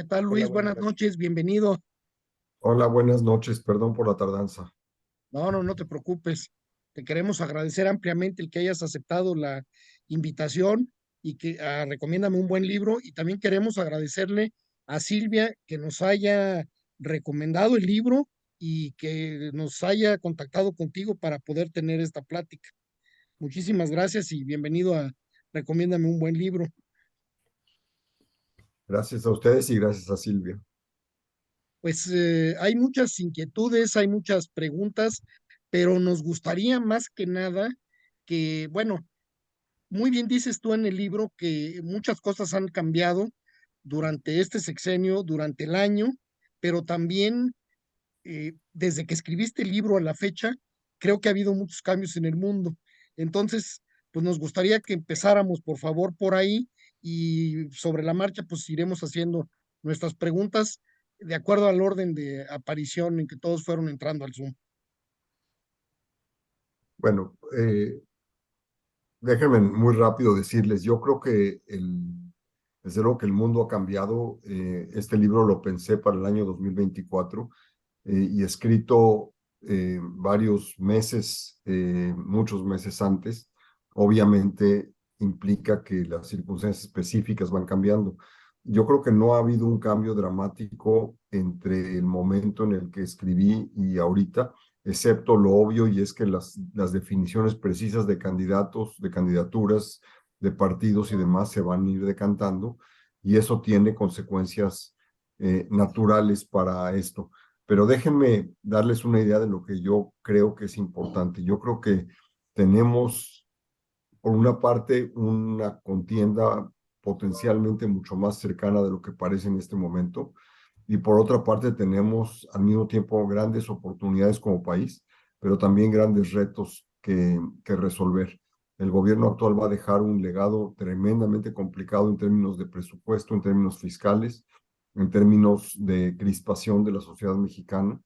¿Qué tal, Hola, Luis? buenas Buenas noches. noches, bienvenido. Hola, buenas noches. Perdón por la tardanza. No te preocupes. Te queremos agradecer ampliamente el que hayas aceptado la invitación y que recomiéndame un buen libro. Y también queremos agradecerle a Silvia que nos haya recomendado el libro y que nos haya contactado contigo para poder tener esta plática. Muchísimas gracias y bienvenido a Recomiéndame un buen libro. Gracias a ustedes y gracias a Silvia. Pues hay muchas inquietudes, hay muchas preguntas, pero nos gustaría más que nada que, bueno, muy bien dices tú en el libro que muchas cosas han cambiado durante este sexenio, durante el año, pero también desde que escribiste el libro a la fecha, creo que ha habido muchos cambios en el mundo. Entonces, pues nos gustaría que empezáramos, por favor, por ahí y sobre la marcha, pues iremos haciendo nuestras preguntas de acuerdo al orden de aparición en que todos fueron entrando al Zoom. Bueno, déjenme muy rápido decirles, yo creo que desde luego que el mundo ha cambiado. Este libro lo pensé para el año 2024 y escrito varios meses, muchos meses antes. Obviamente implica que las circunstancias específicas van cambiando. Yo creo que no ha habido un cambio dramático entre el momento en el que escribí y ahorita, excepto lo obvio, y es que las definiciones precisas de candidatos, de candidaturas, de partidos y demás se van a ir decantando, y eso tiene consecuencias naturales para esto. Pero déjenme darles una idea de lo que yo creo que es importante. Yo creo que tenemos, por una parte, una contienda potencialmente mucho más cercana de lo que parece en este momento, y por otra parte tenemos al mismo tiempo grandes oportunidades como país, pero también grandes retos que resolver. El gobierno actual va a dejar un legado tremendamente complicado en términos de presupuesto, en términos fiscales, en términos de crispación de la sociedad mexicana.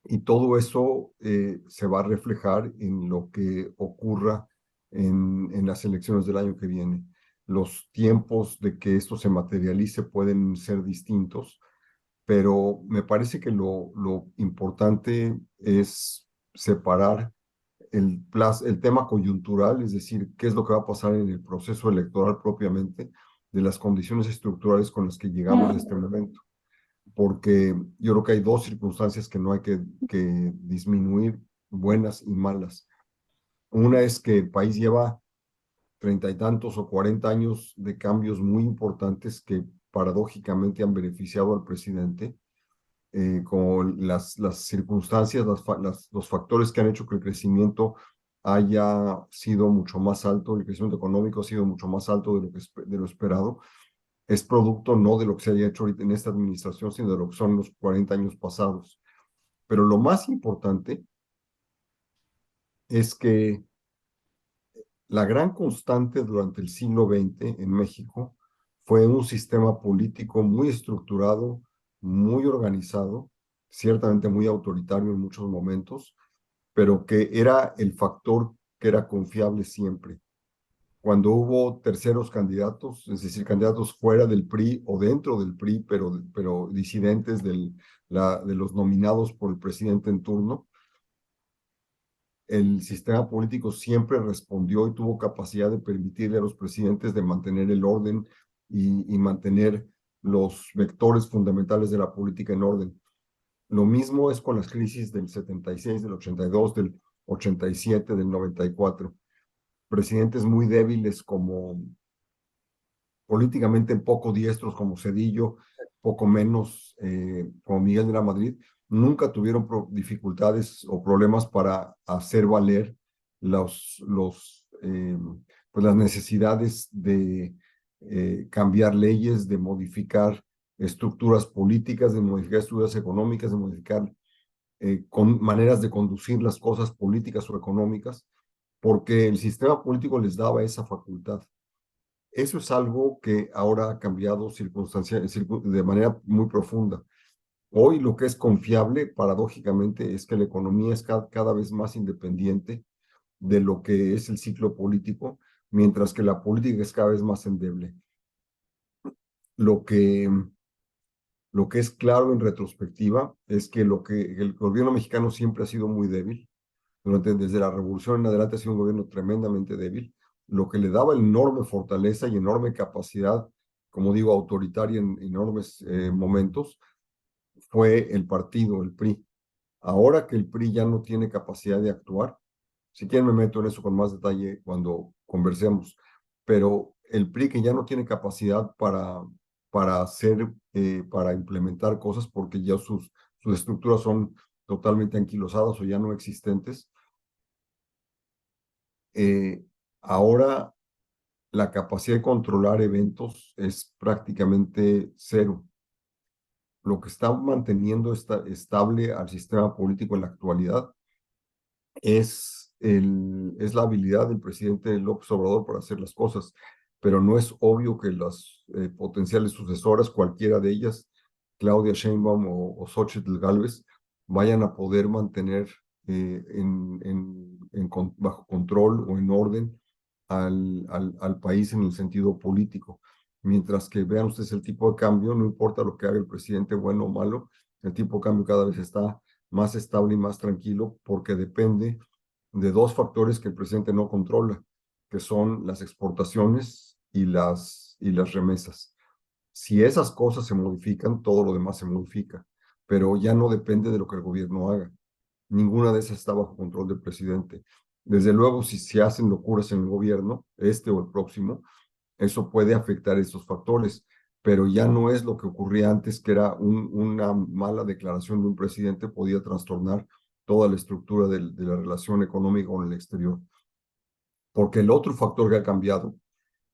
Y todo eso se va a reflejar en lo que ocurra en las elecciones del año que viene. Los tiempos de que esto se materialice pueden ser distintos, pero me parece que lo importante es separar el tema coyuntural, es decir, qué es lo que va a pasar en el proceso electoral propiamente, de las condiciones estructurales con las que llegamos a este momento, porque yo creo que hay dos circunstancias que no hay que disminuir, buenas y malas. Una es que el país lleva 30 y tantos o 40 años de cambios muy importantes que paradójicamente han beneficiado al presidente, con las circunstancias, los factores que han hecho que el crecimiento haya sido mucho más alto, el crecimiento económico ha sido mucho más alto de lo esperado. Es producto no de lo que se haya hecho ahorita en esta administración, sino de lo que son los 40 años pasados. Pero lo más importante es que la gran constante durante el siglo XX en México fue un sistema político muy estructurado, muy organizado, ciertamente muy autoritario en muchos momentos, pero que era el factor que era confiable siempre. Cuando hubo terceros candidatos, es decir, candidatos fuera del PRI o dentro del PRI, pero disidentes de los nominados por el presidente en turno, el sistema político siempre respondió y tuvo capacidad de permitirle a los presidentes de mantener el orden y mantener los vectores fundamentales de la política en orden. Lo mismo es con las crisis del 76, del 82, del 87, del 94. Presidentes muy débiles como políticamente poco diestros como Cedillo, poco menos como Miguel de la Madrid, nunca tuvieron dificultades o problemas para hacer valer pues las necesidades de cambiar leyes, de modificar estructuras políticas, de modificar estructuras económicas, de modificar con maneras de conducir las cosas políticas o económicas, porque el sistema político les daba esa facultad. Eso es algo que ahora ha cambiado de manera muy profunda. Hoy lo que es confiable, paradójicamente, es que la economía es cada vez más independiente de lo que es el ciclo político, mientras que la política es cada vez más endeble. Lo que Lo que es claro en retrospectiva es que lo que el gobierno mexicano siempre ha sido muy débil. Desde la revolución en adelante ha sido un gobierno tremendamente débil, lo que le daba enorme fortaleza y enorme capacidad, como digo, autoritaria en enormes momentos, fue el partido, el PRI. Ahora que el PRI ya no tiene capacidad de actuar, si quieren me meto en eso con más detalle cuando conversemos, pero el PRI que ya no tiene capacidad para hacer, para implementar cosas porque ya sus estructuras son totalmente anquilosadas o ya no existentes, eh, ahora la capacidad de controlar eventos es prácticamente cero. Lo que está manteniendo estable al sistema político en la actualidad es la habilidad del presidente López Obrador para hacer las cosas, pero no es obvio que las potenciales sucesoras, cualquiera de ellas, Claudia Sheinbaum o Xóchitl Gálvez, vayan a poder mantener bajo control o en orden al país en el sentido político. Mientras que vean ustedes el tipo de cambio, no importa lo que haga el presidente, bueno o malo, el tipo de cambio cada vez está más estable y más tranquilo porque depende de dos factores que el presidente no controla, que son las exportaciones y las remesas. Si esas cosas se modifican, todo lo demás se modifica, pero ya no depende de lo que el gobierno haga. Ninguna de esas está bajo control del presidente. Desde luego, si se hacen locuras en el gobierno, este o el próximo, eso puede afectar esos factores, pero ya no es lo que ocurría antes, que era una mala declaración de un presidente podía trastornar toda la estructura de la relación económica con el exterior. Porque el otro factor que ha cambiado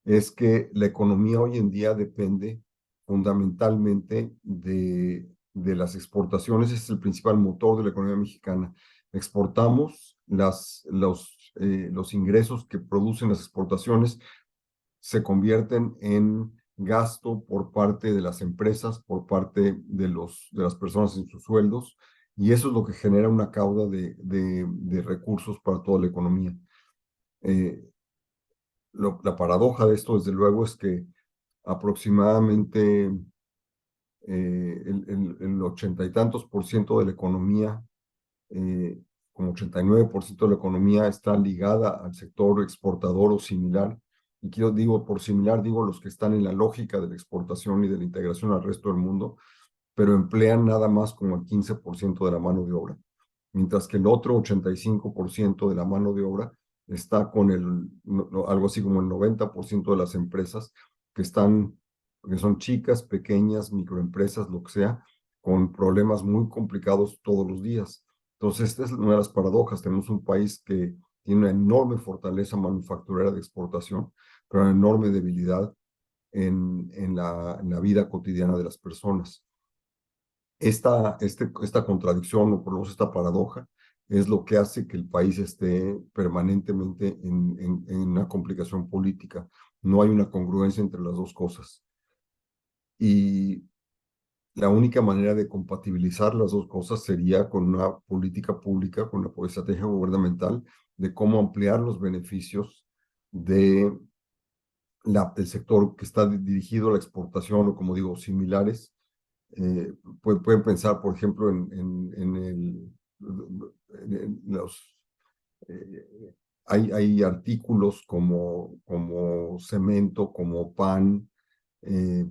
es que la economía hoy en día depende fundamentalmente de las exportaciones, es el principal motor de la economía mexicana. Exportamos los ingresos que producen las exportaciones se convierten en gasto por parte de las empresas, por parte de las personas en sus sueldos, y eso es lo que genera una cauda de recursos para toda la economía. Eh, la paradoja de esto, desde luego, es que aproximadamente el 80 y tantos% de la economía, como 89% de la economía está ligada al sector exportador o similar. Y quiero, digo, por similar, digo los que están en la lógica de la exportación y de la integración al resto del mundo, pero emplean nada más como el 15% de la mano de obra, mientras que el otro 85% de la mano de obra está con algo así como el 90% de las empresas que son chicas, pequeñas, microempresas, lo que sea, con problemas muy complicados todos los días. Entonces, esta es una de las paradojas. Tenemos un país que tiene una enorme fortaleza manufacturera de exportación, pero una enorme debilidad en la vida cotidiana de las personas. Esta contradicción o por lo menos esta paradoja es lo que hace que el país esté permanentemente en una complicación política. No hay una congruencia entre las dos cosas. Y la única manera de compatibilizar las dos cosas sería con una política pública, con una estrategia gubernamental de cómo ampliar los beneficios del sector que está dirigido a la exportación o, como digo, similares. Pueden pensar, por ejemplo, en los... eh, hay artículos como cemento, como pan, eh,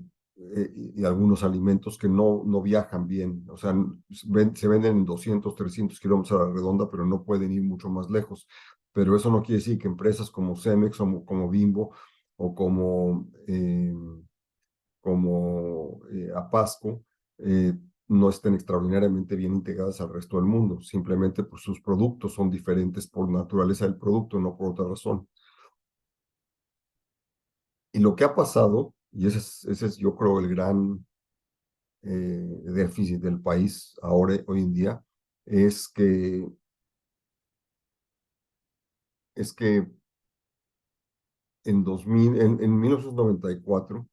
y algunos alimentos que no viajan bien. O sea, se venden en 200, 300 kilómetros a la redonda, pero no pueden ir mucho más lejos. Pero eso no quiere decir que empresas como Cemex o como Bimbo o como Apasco no estén extraordinariamente bien integradas al resto del mundo. Simplemente pues, sus productos son diferentes por naturaleza del producto, no por otra razón. Y lo que ha pasado, y ese es yo creo el gran déficit del país ahora, hoy en día, es que en 1994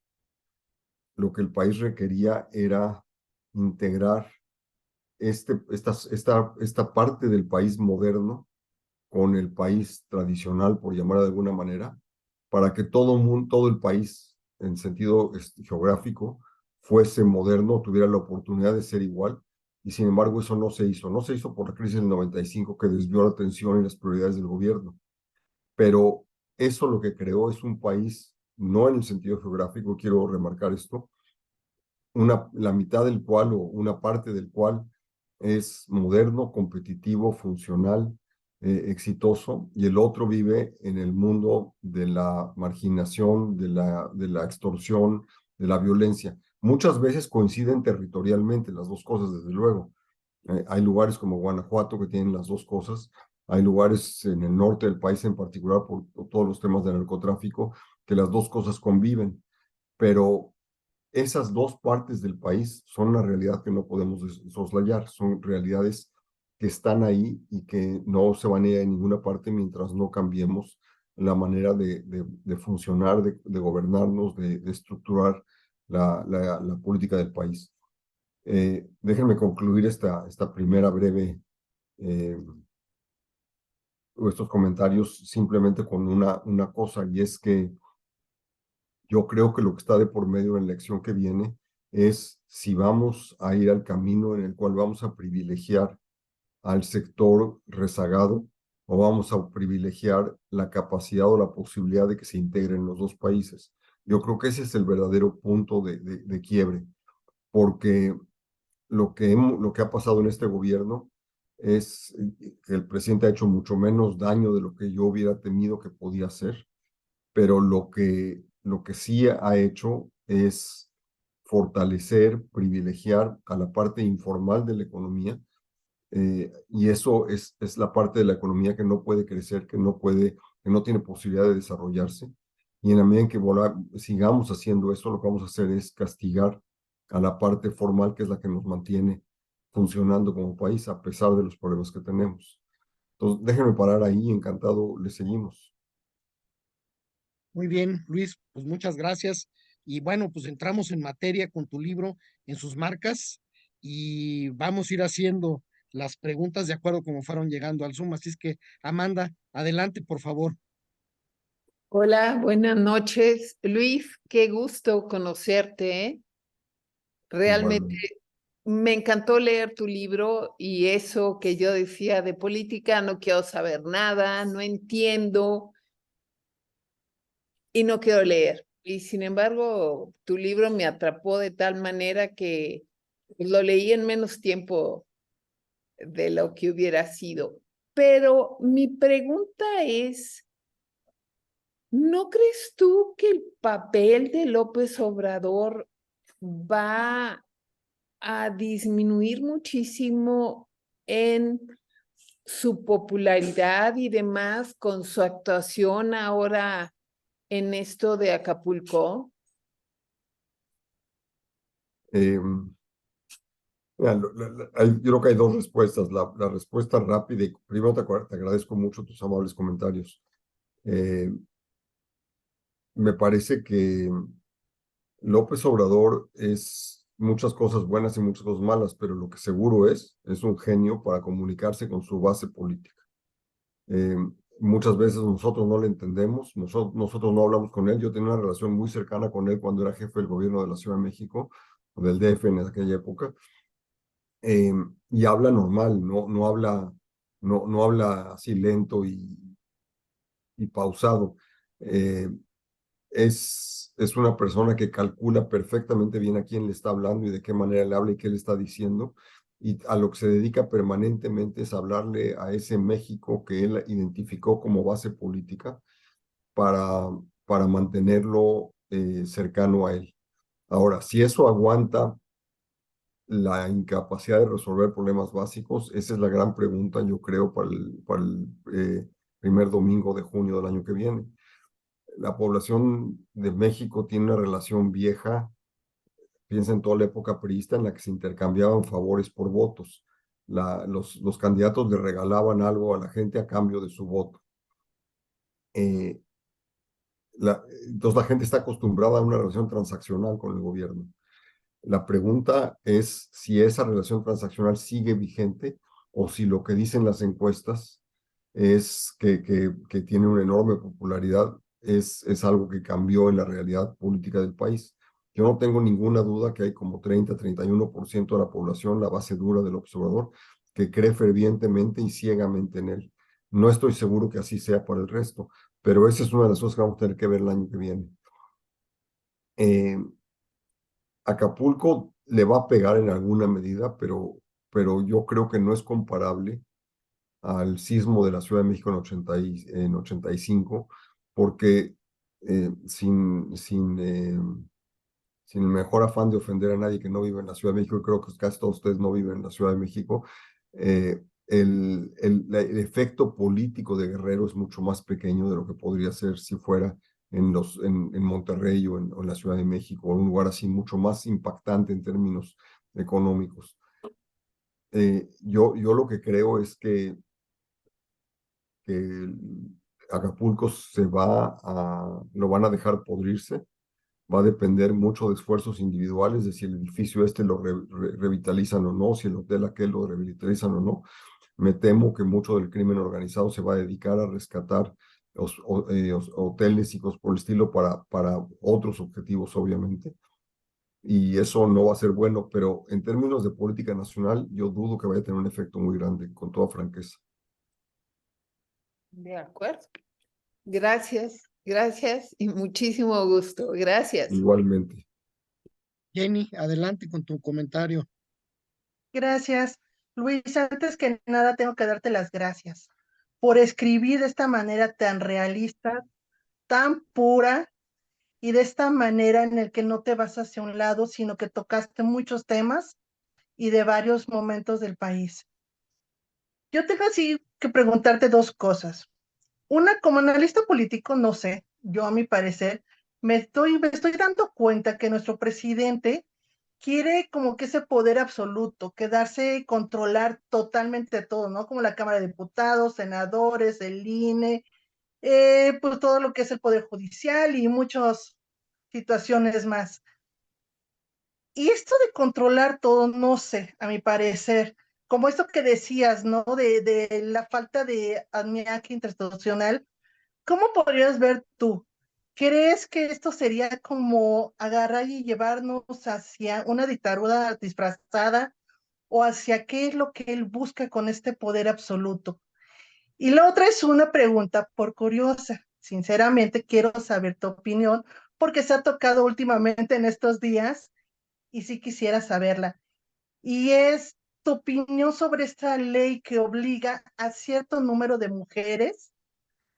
lo que el país requería era integrar esta parte del país moderno con el país tradicional, por llamar de alguna manera, para que todo el país, en sentido geográfico, fuese moderno, tuviera la oportunidad de ser igual, y sin embargo eso no se hizo. No se hizo por la crisis del 95 que desvió la atención y las prioridades del gobierno, pero eso lo que creó es un país, no en el sentido geográfico, quiero remarcar esto, la mitad del cual o una parte del cual es moderno, competitivo, funcional, exitoso, y el otro vive en el mundo de la marginación, de la extorsión, de la violencia. Muchas veces coinciden territorialmente las dos cosas, desde luego. Hay lugares como Guanajuato que tienen las dos cosas. Hay lugares en el norte del país en particular por todos los temas del narcotráfico que las dos cosas conviven. Pero esas dos partes del país son una realidad que no podemos soslayar, son realidades que están ahí y que no se van a ir a ninguna parte mientras no cambiemos la manera de funcionar, de gobernarnos, de estructurar la política del país. Déjenme concluir esta primera breve, eh, estos comentarios simplemente con una cosa, y es que yo creo que lo que está de por medio en la elección que viene es si vamos a ir al camino en el cual vamos a privilegiar al sector rezagado o vamos a privilegiar la capacidad o la posibilidad de que se integren los dos países. Yo creo que ese es el verdadero punto de quiebre, porque lo que ha pasado en este gobierno es que el presidente ha hecho mucho menos daño de lo que yo hubiera temido que podía hacer, pero lo que sí ha hecho es fortalecer, privilegiar a la parte informal de la economía, y eso es la parte de la economía que no puede crecer, que no tiene posibilidad de desarrollarse. Y en la medida en que sigamos haciendo eso, lo que vamos a hacer es castigar a la parte formal, que es la que nos mantiene funcionando como país, a pesar de los problemas que tenemos. Entonces, déjenme parar ahí, encantado, le seguimos. Muy bien, Luis, pues muchas gracias. Y bueno, pues entramos en materia con tu libro en sus marcas y vamos a ir haciendo las preguntas de acuerdo como fueron llegando al Zoom. Así es que, Amanda, adelante, por favor. Hola, buenas noches. Luis, qué gusto conocerte, ¿eh? Realmente Igualmente. me encantó leer tu libro y eso que yo decía de política, no quiero saber nada, no entiendo y no quiero leer. Y sin embargo, tu libro me atrapó de tal manera que lo leí en menos tiempo de lo que hubiera sido. Pero mi pregunta es, ¿no crees tú que el papel de López Obrador va a disminuir muchísimo en su popularidad y demás con su actuación ahora en esto de Acapulco? Eh, Mira, yo creo que hay dos respuestas. La respuesta rápida, y primero te agradezco mucho tus amables comentarios. Eh, Me parece que López Obrador es muchas cosas buenas y muchas cosas malas, pero lo que seguro es un genio para comunicarse con su base política. Eh, Muchas veces nosotros no le entendemos, nosotros no hablamos con él. Yo tenía una relación muy cercana con él cuando era jefe del gobierno de la Ciudad de México, o del DF en aquella época, eh, y habla normal, no habla así lento y pausado. Eh, es una persona que calcula perfectamente bien a quién le está hablando y de qué manera le habla y qué le está diciendo. Y a lo que se dedica permanentemente es hablarle a ese México que él identificó como base política para, para mantenerlo cercano a él. Ahora, si eso aguanta la incapacidad de resolver problemas básicos, esa es la gran pregunta, yo creo, para el primer domingo de junio del año que viene. La población de México tiene una relación vieja, piensa en toda la época priista en la que se intercambiaban favores por votos. Los candidatos le regalaban algo a la gente a cambio de su voto. Eh, entonces la gente está acostumbrada a una relación transaccional con el gobierno. La pregunta es si esa relación transaccional sigue vigente o si lo que dicen las encuestas es que tiene una enorme popularidad, es algo que cambió en la realidad política del país. Yo no tengo ninguna duda que hay como 30-31% de la población, la base dura del observador, que cree fervientemente y ciegamente en él. No estoy seguro que así sea para el resto, pero esa es una de las cosas que vamos a tener que ver el año que viene. Acapulco le va a pegar en alguna medida, pero yo creo que no es comparable al sismo de la Ciudad de México en 85, porque sin el mejor afán de ofender a nadie que no vive en la Ciudad de México, y creo que casi todos ustedes no viven en la Ciudad de México, el efecto político de Guerrero es mucho más pequeño de lo que podría ser si fuera en Monterrey o en la Ciudad de México, o en un lugar así mucho más impactante en términos económicos. Yo lo que creo es que Acapulco lo van a dejar podrirse. Va a depender mucho de esfuerzos individuales, de si el edificio lo revitalizan o no, si el hotel aquel lo revitalizan o no. Me temo que mucho del crimen organizado se va a dedicar a rescatar hoteles y cosas por el estilo para otros objetivos, obviamente. Y eso no va a ser bueno, pero en términos de política nacional, yo dudo que vaya a tener un efecto muy grande, con toda franqueza. De acuerdo. Gracias, gracias y muchísimo gusto. Gracias. Igualmente. Jenny, adelante con tu comentario. Gracias. Luis, antes que nada tengo que darte las gracias por escribir de esta manera tan realista, tan pura y de esta manera en el que no te vas hacia un lado, sino que tocaste muchos temas y de varios momentos del país. Yo tengo así que preguntarte dos cosas. Una, como analista político, no sé, yo a mi parecer, me estoy dando cuenta que nuestro presidente quiere como que ese poder absoluto, quedarse, controlar totalmente todo, ¿no? Como la Cámara de Diputados, senadores, el INE, pues todo lo que es el Poder Judicial y muchas situaciones más. Y esto de controlar todo, no sé, a mi parecer, como esto que decías, ¿no? De la falta de andamiaje institucional, ¿cómo podrías ver tú? ¿Crees que esto sería como agarrar y llevarnos hacia una dictadura disfrazada o hacia qué es lo que él busca con este poder absoluto? Y la otra es una pregunta por curiosa. Sinceramente, quiero saber tu opinión porque se ha tocado últimamente en estos días y sí quisiera saberla. Y es tu opinión sobre esta ley que obliga a cierto número de mujeres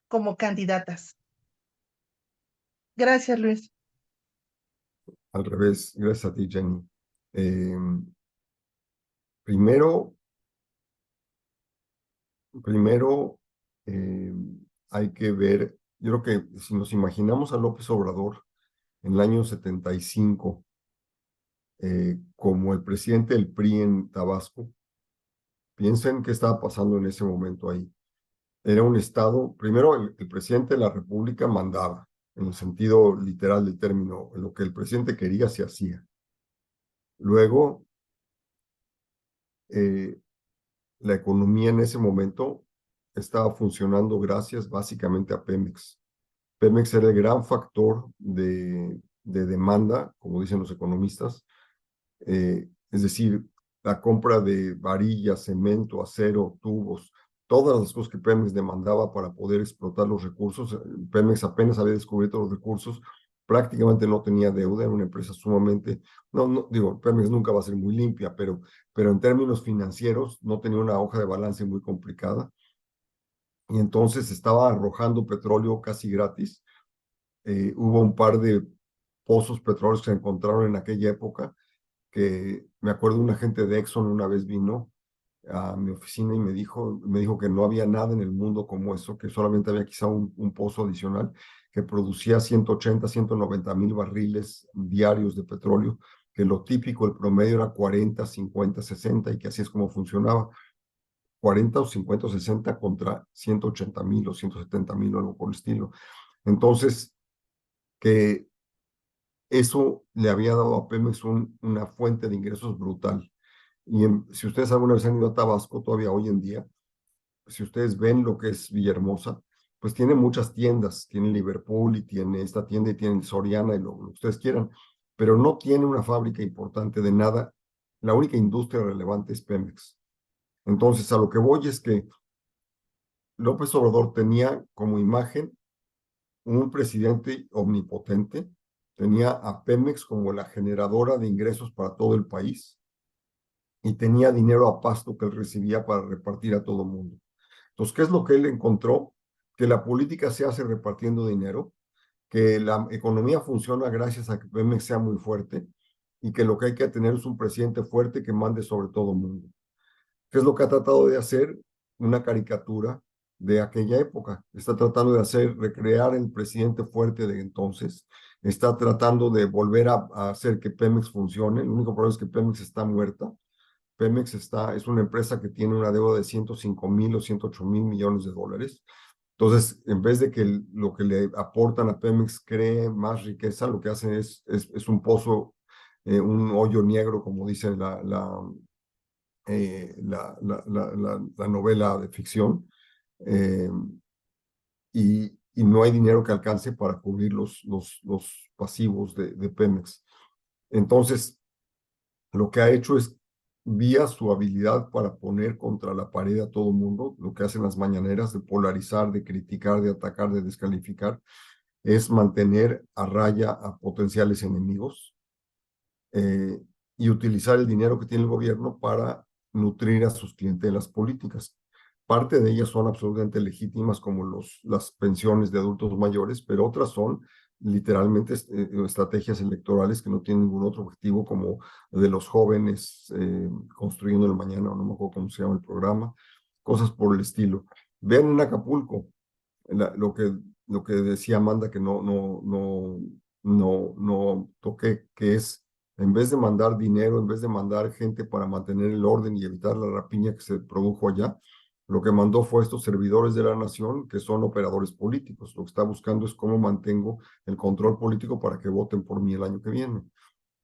como candidatas. Gracias, Luis. Al revés, gracias a ti, Jenny. Primero, Primero, hay que ver, yo creo que si nos imaginamos a López Obrador en el año 75 como el presidente del PRI en Tabasco, piensen qué estaba pasando en ese momento ahí. Era un estado, primero el presidente de la República mandaba, en el sentido literal del término, en lo que el presidente quería se hacía. Luego, la economía en ese momento estaba funcionando gracias básicamente a Pemex. Pemex era el gran factor de demanda, como dicen los economistas, es decir, la compra de varillas, cemento, acero, tubos, todas las cosas que Pemex demandaba para poder explotar los recursos. Pemex apenas había descubierto los recursos, prácticamente no tenía deuda, era una empresa sumamente, no digo, Pemex nunca va a ser muy limpia, pero en términos financieros no tenía una hoja de balance muy complicada y entonces estaba arrojando petróleo casi gratis. Hubo un par de pozos petroleros que se encontraron en aquella época, que me acuerdo un agente de Exxon una vez vino a mi oficina y me dijo que no había nada en el mundo como eso, que solamente había quizá un pozo adicional que producía 180, 190 mil barriles diarios de petróleo, que lo típico, el promedio era 40, 50, 60 y que así es como funcionaba. 40 o 50 o 60 contra 180,000 o 170,000 o algo por el estilo. Entonces, que eso le había dado a Pemex una fuente de ingresos brutal. Y si ustedes alguna vez han ido a Tabasco, todavía hoy en día, si ustedes ven lo que es Villahermosa, pues tiene muchas tiendas, tiene Liverpool y tiene esta tienda y tiene Soriana y lo que ustedes quieran, pero no tiene una fábrica importante de nada. La única industria relevante es Pemex. Entonces, a lo que voy es que López Obrador tenía como imagen un presidente omnipotente, tenía a Pemex como la generadora de ingresos para todo el país y tenía dinero a pasto que él recibía para repartir a todo el mundo. Entonces, ¿qué es lo que él encontró? Que la política se hace repartiendo dinero, que la economía funciona gracias a que Pemex sea muy fuerte y que lo que hay que tener es un presidente fuerte que mande sobre todo el mundo. ¿Qué es lo que ha tratado de hacer? Una caricatura de aquella época. Está tratando de recrear el presidente fuerte de entonces. Está tratando de volver a hacer que Pemex funcione. El único problema es que Pemex está muerta. Pemex es una empresa que tiene una deuda de 105,000 o 108,000 millones de dólares. Entonces, en vez de que lo que le aportan a Pemex cree más riqueza, lo que hacen es un pozo, un hoyo negro, como dice la novela de ficción, eh, y no hay dinero que alcance para cubrir los pasivos de Pemex. Entonces, lo que ha hecho es, vía su habilidad para poner contra la pared a todo mundo, lo que hacen las mañaneras de polarizar, de criticar, de atacar, de descalificar, es mantener a raya a potenciales enemigos eh, y utilizar el dinero que tiene el gobierno para nutrir a sus clientelas políticas. Parte de ellas son absolutamente legítimas, como las pensiones de adultos mayores, pero otras son literalmente estrategias electorales que no tienen ningún otro objetivo, como de los jóvenes construyendo el mañana, o no me acuerdo cómo se llama el programa, cosas por el estilo. Vean en Acapulco lo que decía Amanda, que no toqué, que es, en vez de mandar dinero, en vez de mandar gente para mantener el orden y evitar la rapiña que se produjo allá, lo que mandó fue estos servidores de la nación que son operadores políticos. Lo que está buscando es cómo mantengo el control político para que voten por mí el año que viene.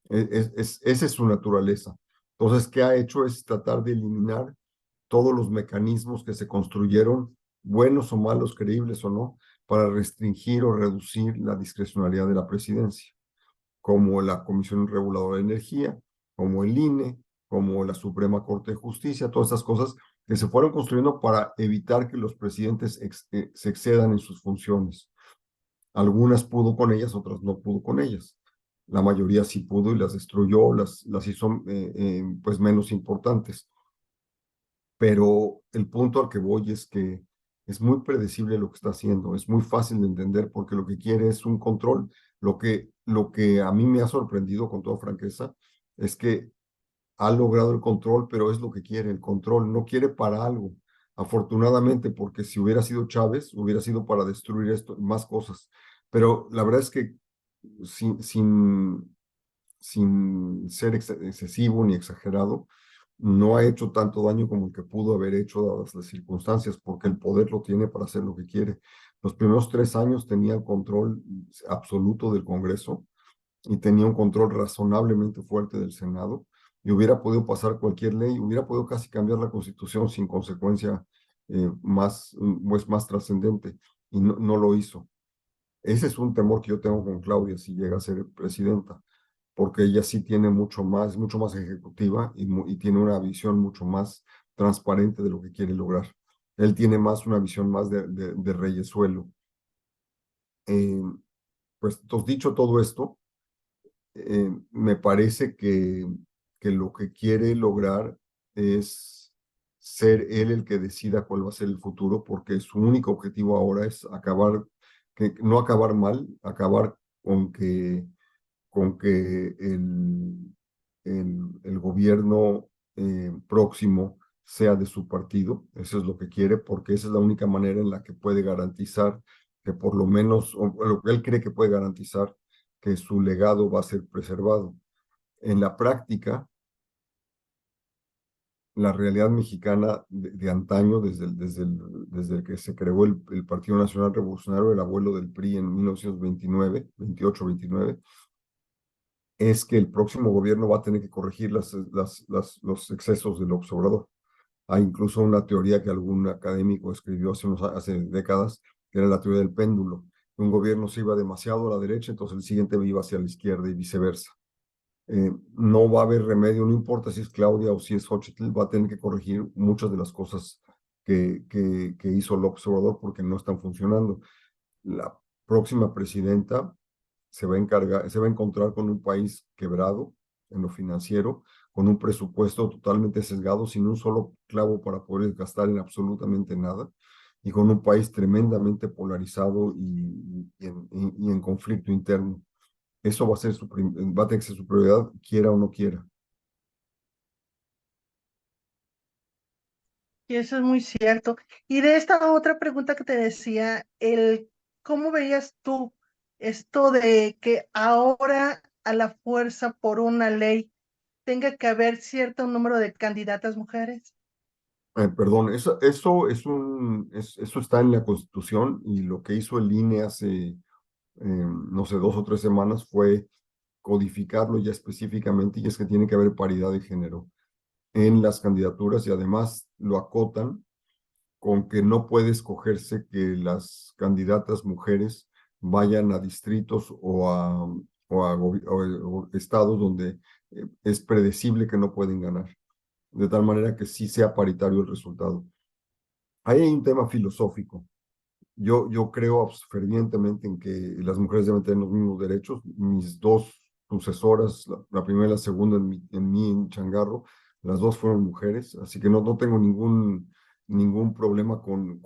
Esa es su naturaleza. Entonces, ¿qué ha hecho? Es tratar de eliminar todos los mecanismos que se construyeron, buenos o malos, creíbles o no, para restringir o reducir la discrecionalidad de la presidencia, como la Comisión Reguladora de Energía, como el INE, como la Suprema Corte de Justicia, todas esas cosas que se fueron construyendo para evitar que los presidentes se excedan en sus funciones. Algunas pudo con ellas, otras no pudo con ellas. La mayoría sí pudo y las destruyó, las hizo pues menos importantes. Pero el punto al que voy es que es muy predecible lo que está haciendo, es muy fácil de entender porque lo que quiere es un control. Lo que a mí me ha sorprendido con toda franqueza es que ha logrado el control, pero es lo que quiere, el control, no quiere para algo. Afortunadamente, porque si hubiera sido Chávez, hubiera sido para destruir esto, más cosas. Pero la verdad es que sin ser excesivo ni exagerado, no ha hecho tanto daño como el que pudo haber hecho dadas las circunstancias, porque el poder lo tiene para hacer lo que quiere. Los primeros 3 años tenía el control absoluto del Congreso y tenía un control razonablemente fuerte del Senado, y hubiera podido pasar cualquier ley, hubiera podido casi cambiar la Constitución sin consecuencia más trascendente, y no lo hizo. Ese es un temor que yo tengo con Claudia si llega a ser presidenta, porque ella sí tiene mucho más ejecutiva y tiene una visión mucho más transparente de lo que quiere lograr. Él tiene más una visión más de reyesuelo. Pues, entonces, dicho todo esto, me parece que lo que quiere lograr es ser él el que decida cuál va a ser el futuro, porque su único objetivo ahora es no acabar mal, acabar con que el gobierno próximo sea de su partido. Eso es lo que quiere, porque esa es la única manera en la que puede garantizar que por lo menos, o lo que él cree que puede garantizar, que su legado va a ser preservado. En la práctica, la realidad mexicana de antaño, desde el que se creó el Partido Nacional Revolucionario, el abuelo del PRI en 1929, 28, 29, es que el próximo gobierno va a tener que corregir los excesos del López Obrador. Hay incluso una teoría que algún académico escribió hace décadas, que era la teoría del péndulo. Un gobierno se iba demasiado a la derecha, entonces el siguiente iba hacia la izquierda y viceversa. no va a haber remedio, no importa si es Claudia o si es Xochitl, va a tener que corregir muchas de las cosas que hizo López Obrador porque no están funcionando. La próxima presidenta se va a encontrar con un país quebrado en lo financiero, con un presupuesto totalmente sesgado, sin un solo clavo para poder gastar en absolutamente nada, y con un país tremendamente polarizado y en conflicto interno. Eso va a ser va a tener que ser su prioridad, quiera o no quiera. Y eso es muy cierto. Y de esta otra pregunta que te decía, ¿cómo veías tú esto de que ahora a la fuerza por una ley tenga que haber cierto número de candidatas mujeres? Perdón, eso está en la Constitución, y lo que hizo el INE hace, no sé, 2 o 3 semanas fue codificarlo ya específicamente, y es que tiene que haber paridad de género en las candidaturas, y además lo acotan con que no puede escogerse que las candidatas mujeres vayan a distritos o estados donde es predecible que no pueden ganar, de tal manera que sí sea paritario el resultado. Ahí hay un tema filosófico. Yo creo fervientemente en que las mujeres deben tener los mismos derechos. Mis dos sucesoras, la primera y la segunda en Changarro, las dos fueron mujeres, así que no tengo ningún problema con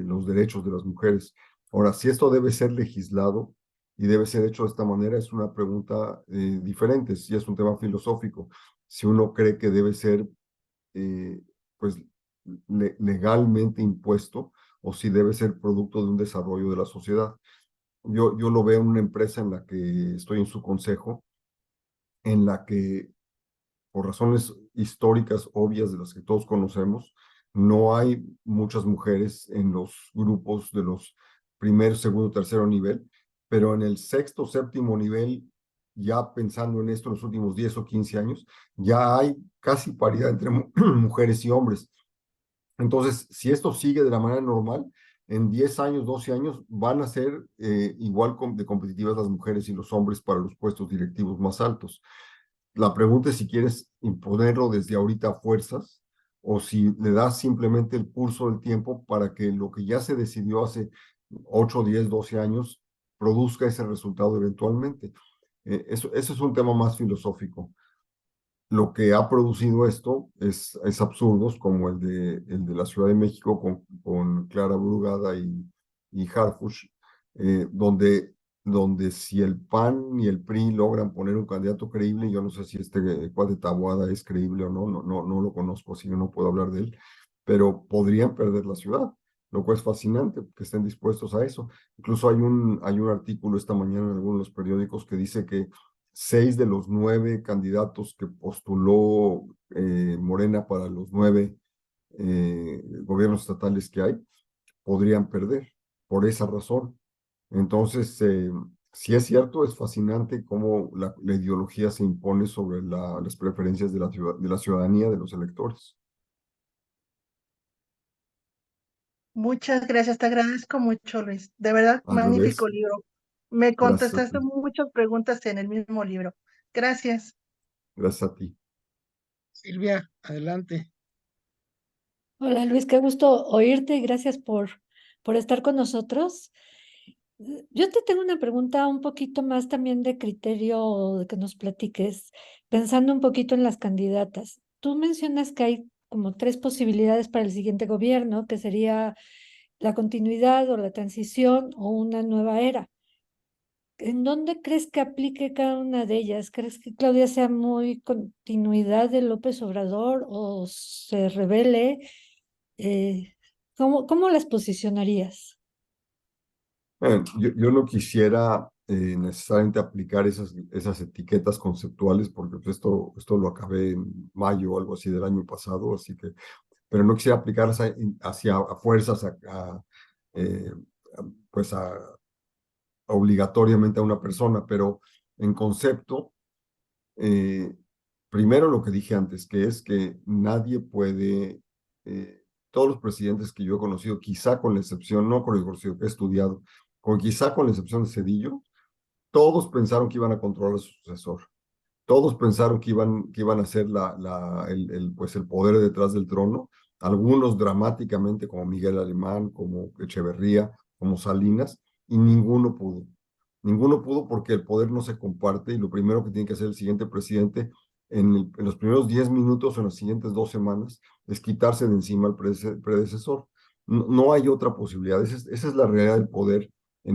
los derechos de las mujeres. Ahora, si esto debe ser legislado y debe ser hecho de esta manera, es una pregunta diferente, si es un tema filosófico. Si uno cree que debe ser, pues, legalmente impuesto, o si debe ser producto de un desarrollo de la sociedad. Yo lo veo en una empresa en la que estoy en su consejo, en la que, por razones históricas obvias de las que todos conocemos, no hay muchas mujeres en los grupos de los primero, segundo, tercero nivel, pero en el sexto, séptimo nivel, ya pensando en esto en los últimos 10 o 15 años, ya hay casi paridad entre mujeres y hombres. Entonces, si esto sigue de la manera normal, en 10 años, 12 años, van a ser igual de competitivas las mujeres y los hombres para los puestos directivos más altos. La pregunta es si quieres imponerlo desde ahorita a fuerzas, o si le das simplemente el curso del tiempo para que lo que ya se decidió hace 8, 10, 12 años produzca ese resultado eventualmente. Eso es un tema más filosófico. Lo que ha producido esto es absurdos, como el de la Ciudad de México con Clara Brugada y Harfuch, donde si el PAN y el PRI logran poner un candidato creíble, yo no sé si este cuate Taboada es creíble o no lo conozco, así que no puedo hablar de él, pero podrían perder la ciudad, lo cual es fascinante que estén dispuestos a eso. Incluso hay un artículo esta mañana en algunos de los periódicos que dice que 6 de los 9 candidatos que postuló Morena para los 9 gobiernos estatales que hay podrían perder por esa razón. Entonces, si es cierto, es fascinante cómo la ideología se impone sobre las preferencias de la ciudadanía, de los electores. Muchas gracias, te agradezco mucho, Luis. De verdad, Al magnífico revés, libro. Me gracias a contestaste ti, muchas preguntas en el mismo libro. Gracias. gracias a ti. Silvia, adelante. Hola Luis, qué gusto oírte y gracias por estar con nosotros. Yo te tengo una pregunta un poquito más también de criterio de que nos platiques, pensando un poquito en las candidatas. Tú mencionas que hay como 3 posibilidades para el siguiente gobierno, que sería la continuidad o la transición o una nueva era. ¿En dónde crees que aplique cada una de ellas? ¿Crees que Claudia sea muy continuidad de López Obrador o se revele? ¿Cómo las posicionarías? Yo no quisiera necesariamente aplicar esas etiquetas conceptuales, porque pues, esto lo acabé en mayo o algo así del año pasado, así que, pero no quisiera aplicarlas hacia a fuerzas, eh, pues obligatoriamente a una persona, pero en concepto, eh, primero lo que dije antes, que es que nadie puede, todos los presidentes que yo he conocido, quizá con la excepción, no con el conocido, que he estudiado, quizá con la excepción de Cedillo, todos pensaron que iban a controlar a su sucesor. Todos pensaron que iban a ser pues el poder detrás del trono. Algunos dramáticamente, como Miguel Alemán, como Echeverría, como Salinas, y ninguno pudo. Ninguno pudo porque el poder no se comparte y lo primero que tiene que hacer el siguiente presidente en los primeros 10 minutos o en las siguientes 2 semanas es quitarse de encima al predecesor. No, no hay otra posibilidad. Esa es la realidad del poder y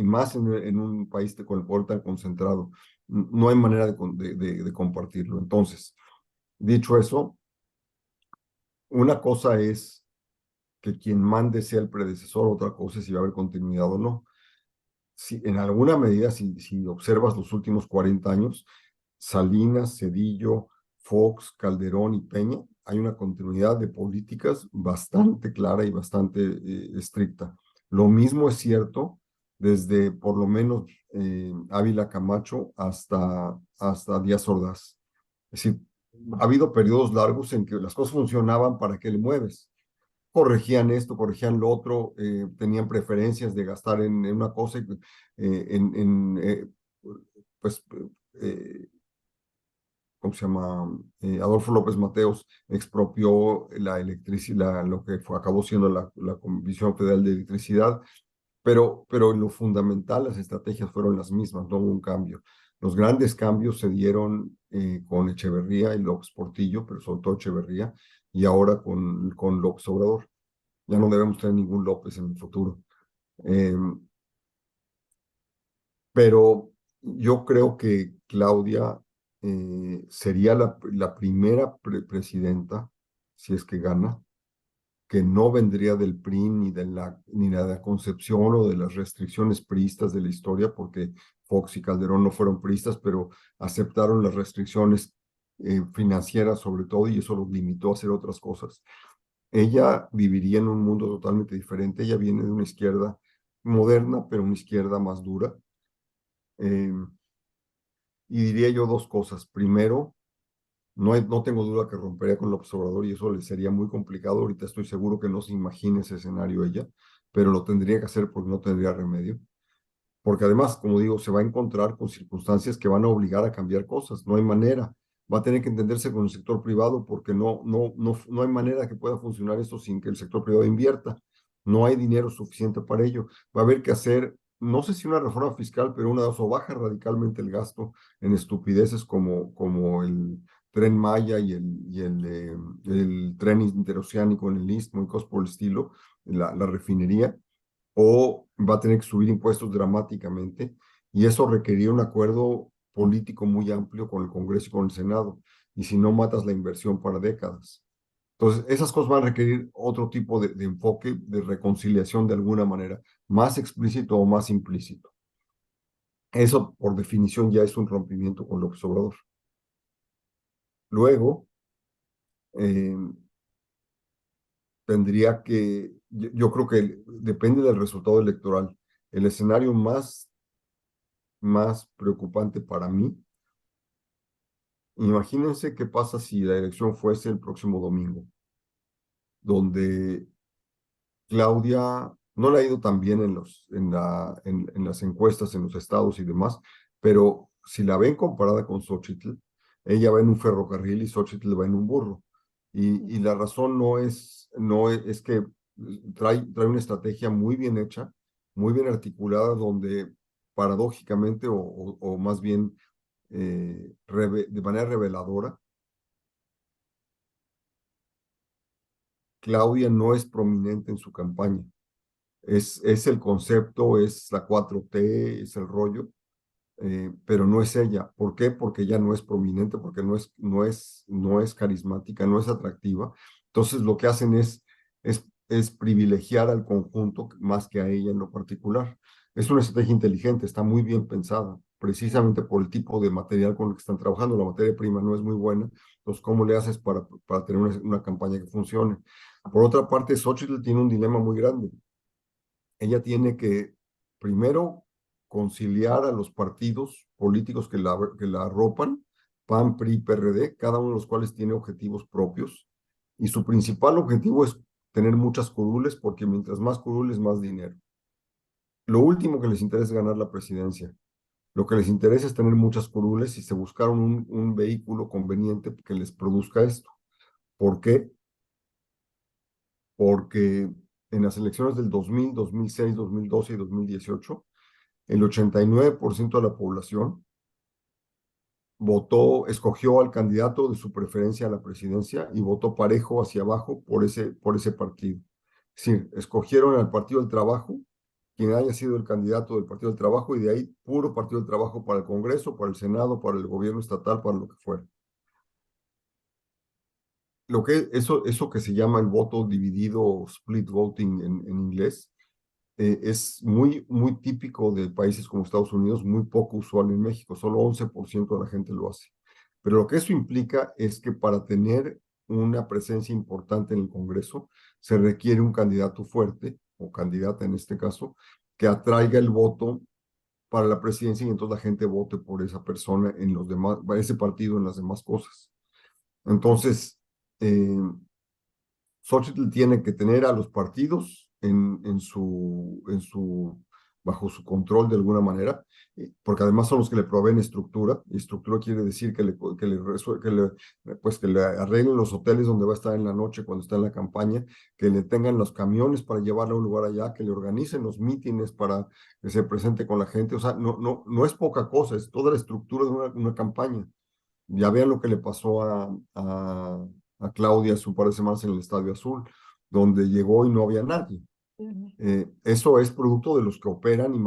más en un país con el poder tan concentrado. No hay manera de compartirlo. Entonces, dicho eso, una cosa es que quien mande sea el predecesor, otra cosa es si va a haber continuidad o no. Si, en alguna medida, si observas los últimos 40 años, Salinas, Zedillo, Fox, Calderón y Peña, hay una continuidad de políticas bastante clara y bastante estricta. Lo mismo es cierto desde por lo menos Ávila Camacho hasta Díaz Ordaz. Es decir, ha habido periodos largos en que las cosas funcionaban para que le mueves. Corregían esto, corregían lo otro, tenían preferencias de gastar en una cosa, pues ¿cómo se llama? Adolfo López Mateos expropió la electricidad, lo que acabó siendo la Comisión Federal de Electricidad, pero en lo fundamental las estrategias fueron las mismas, no hubo un cambio. Los grandes cambios se dieron con Echeverría y López Portillo, pero sobre todo Echeverría, y ahora con López Obrador. Ya no debemos tener ningún López en el futuro. Pero yo creo que Claudia sería la primera presidenta, si es que gana, que no vendría del PRI ni de la concepción o de las restricciones priistas de la historia, porque Fox y Calderón no fueron priistas, pero aceptaron las restricciones financieras sobre todo y eso los limitó a hacer otras cosas. Ella viviría en un mundo totalmente diferente. Ella viene de una izquierda moderna, pero una izquierda más dura. Y diría yo dos cosas. Primero, no tengo duda que rompería con López Obrador y eso le sería muy complicado. Ahorita estoy seguro que no se imagina ese escenario ella, pero lo tendría que hacer porque no tendría remedio. Porque además, como digo, se va a encontrar con circunstancias que van a obligar a cambiar cosas. No hay manera. Va a tener que entenderse con el sector privado porque no hay manera que pueda funcionar esto sin que el sector privado invierta. No hay dinero suficiente para ello. Va a haber que hacer, no sé si una reforma fiscal, pero o baja radicalmente el gasto en estupideces como el Tren Maya y el tren interoceánico en el Istmo y cosas por el estilo, la refinería, o va a tener que subir impuestos dramáticamente y eso requería un acuerdo político muy amplio con el Congreso y con el Senado, y si no matas la inversión para décadas. Entonces, esas cosas van a requerir otro tipo de enfoque, de reconciliación de alguna manera, más explícito o más implícito. Eso, por definición, ya es un rompimiento con López Obrador. Luego, tendría que, yo creo que depende del resultado electoral. El escenario más preocupante para mí, imagínense qué pasa si la elección fuese el próximo domingo, donde Claudia no le ha ido tan bien en las encuestas, en los estados y demás, pero si la ven comparada con Xóchitl, ella va en un ferrocarril y Xóchitl va en un burro. Y la razón es que trae una estrategia muy bien hecha, muy bien articulada, donde paradójicamente o más bien de manera reveladora, Claudia no es prominente en su campaña. Es el concepto, es la 4T, es el rollo, pero no es ella. ¿Por qué? Porque ella no es prominente, porque no es carismática, no es atractiva. Entonces lo que hacen es privilegiar al conjunto más que a ella en lo particular. Es una estrategia inteligente, está muy bien pensada, precisamente por el tipo de material con el que están trabajando. La materia prima no es muy buena, entonces ¿cómo le haces para tener una campaña que funcione? Por otra parte, Xochitl tiene un dilema muy grande. Ella tiene que, primero, conciliar a los partidos políticos que la arropan, PAN, PRI, PRD, cada uno de los cuales tiene objetivos propios, y su principal objetivo es tener muchas curules, porque mientras más curules, más dinero. Lo último que les interesa es ganar la presidencia. Lo que les interesa es tener muchas curules y se buscaron un vehículo conveniente que les produzca esto. ¿Por qué? Porque en las elecciones del 2000, 2006, 2012 y 2018, el 89% de la población escogió al candidato de su preferencia a la presidencia y votó parejo hacia abajo por ese partido. Es decir, escogieron al Partido del Trabajo, quien haya sido el candidato del Partido del Trabajo, y de ahí puro Partido del Trabajo para el Congreso, para el Senado, para el gobierno estatal, para lo que fuera. Eso que se llama el voto dividido o split voting en inglés, es muy típico de países como Estados Unidos, muy poco usual en México, solo 11% de la gente lo hace. Pero lo que eso implica es que para tener una presencia importante en el Congreso, se requiere un candidato fuerte, o candidata en este caso, que atraiga el voto para la presidencia y entonces la gente vote por esa persona en los demás, ese partido en las demás cosas. Entonces, Xochitl tiene que tener a los partidos bajo su control de alguna manera, porque además son los que le proveen estructura, y estructura quiere decir pues que le arreglen los hoteles donde va a estar en la noche cuando está en la campaña, que le tengan los camiones para llevarle a un lugar allá, que le organicen los mítines para que se presente con la gente. O sea, no es poca cosa, es toda la estructura de una campaña. Ya vean lo que le pasó a Claudia hace un par de semanas en el Estadio Azul, donde llegó y no había nadie. Eso es producto de los que operan y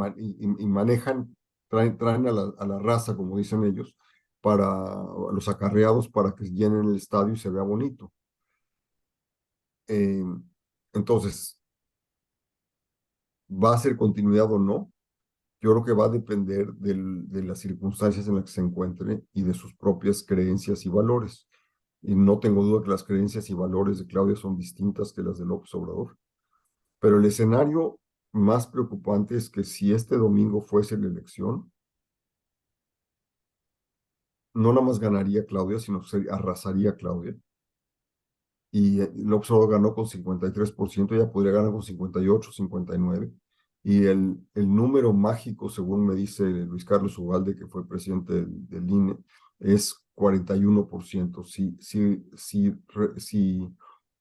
manejan, traen a la raza, como dicen ellos, a los acarreados para que llenen el estadio y se vea bonito. Entonces, ¿va a ser continuidad o no? Yo creo que va a depender de las circunstancias en las que se encuentre y de sus propias creencias y valores. Y no tengo duda que las creencias y valores de Claudia son distintas que las de López Obrador. Pero el escenario más preocupante es que si este domingo fuese la elección, no nada más ganaría Claudia, sino que arrasaría Claudia. Y López Obrador ganó con 53%, ya podría ganar con 58, 59%. Y el número mágico, según me dice Luis Carlos Ugalde, que fue presidente del INE, es 41%.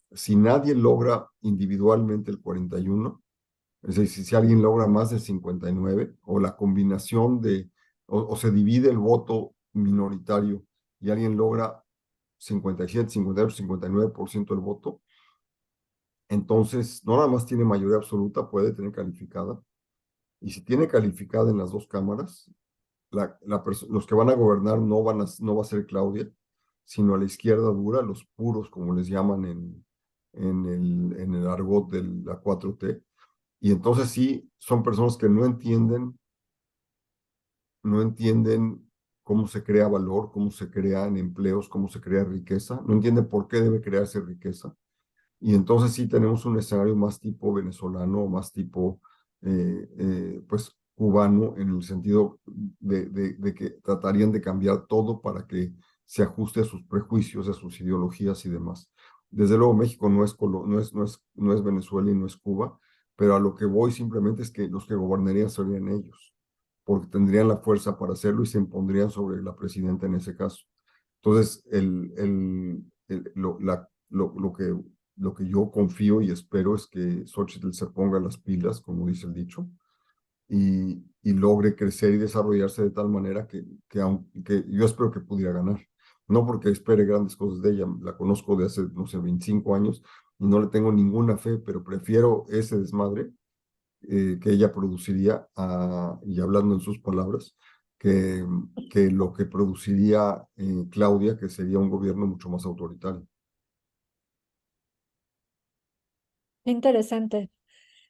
Si nadie logra individualmente el 41, es decir, si alguien logra más del 59, o la combinación o se divide el voto minoritario y alguien logra 57, 58, 59% del voto, entonces no nada más tiene mayoría absoluta, puede tener calificada. Y si tiene calificada en las dos cámaras, los que van a gobernar no va a ser Claudia, sino a la izquierda dura, los puros, como les llaman en el argot de la 4T. Y entonces sí, son personas que no entienden cómo se crea valor, cómo se crean empleos, cómo se crea riqueza, no entienden por qué debe crearse riqueza. Y entonces sí tenemos un escenario más tipo venezolano, más tipo, pues, cubano, en el sentido de que tratarían de cambiar todo para que se ajuste a sus prejuicios, a sus ideologías y demás. Desde luego México no es Venezuela y no es Cuba, pero a lo que voy simplemente es que los que gobernarían serían ellos, porque tendrían la fuerza para hacerlo y se impondrían sobre la presidenta en ese caso. Entonces, lo que yo confío y espero es que Xochitl se ponga las pilas, como dice el dicho, y logre crecer y desarrollarse de tal manera que yo espero que pudiera ganar. No porque espere grandes cosas de ella, la conozco de hace, no sé, 25 años y no le tengo ninguna fe, pero prefiero ese desmadre que ella produciría, y hablando en sus palabras, que lo que produciría Claudia, que sería un gobierno mucho más autoritario. Interesante.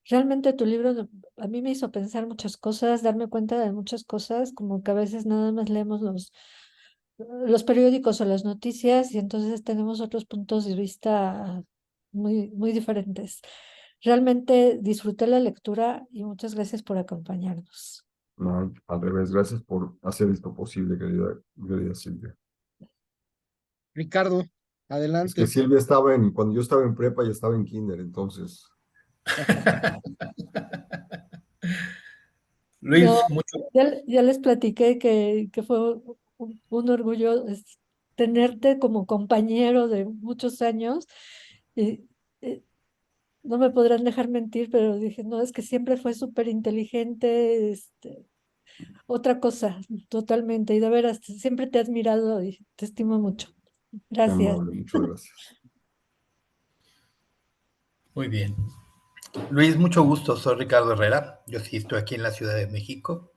Realmente tu libro a mí me hizo pensar muchas cosas, darme cuenta de muchas cosas, como que a veces nada más leemos los periódicos o las noticias y entonces tenemos otros puntos de vista muy diferentes. Realmente disfruté la lectura y muchas gracias por acompañarnos. No, al revés, gracias por hacer esto posible, querida Silvia. Ricardo, Es que adelante. Silvia cuando yo estaba en prepa, ya estaba en kinder, entonces. No, Luis, mucho. ya les platiqué que fue un orgullo tenerte como compañero de muchos años. Y, y no me podrán dejar mentir, pero dije, no, es que siempre fue súper inteligente, otra cosa, totalmente. Y de veras, siempre te he admirado y te estimo mucho. Qué Gracias. amable, muchas gracias. Muy bien. Luis, mucho gusto. Soy Ricardo Herrera. Yo sí estoy aquí en la Ciudad de México.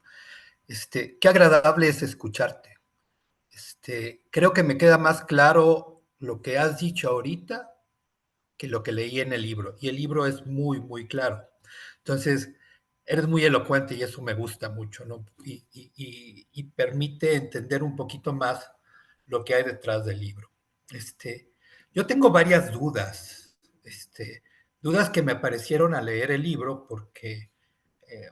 Qué agradable es escucharte. Creo que me queda más claro lo que has dicho ahorita que lo que leí en el libro. Y el libro es muy, muy claro. Entonces, eres muy elocuente y eso me gusta mucho, ¿no? Y permite entender un poquito más lo que hay detrás del libro. Yo tengo varias dudas, dudas que me aparecieron al leer el libro porque eh,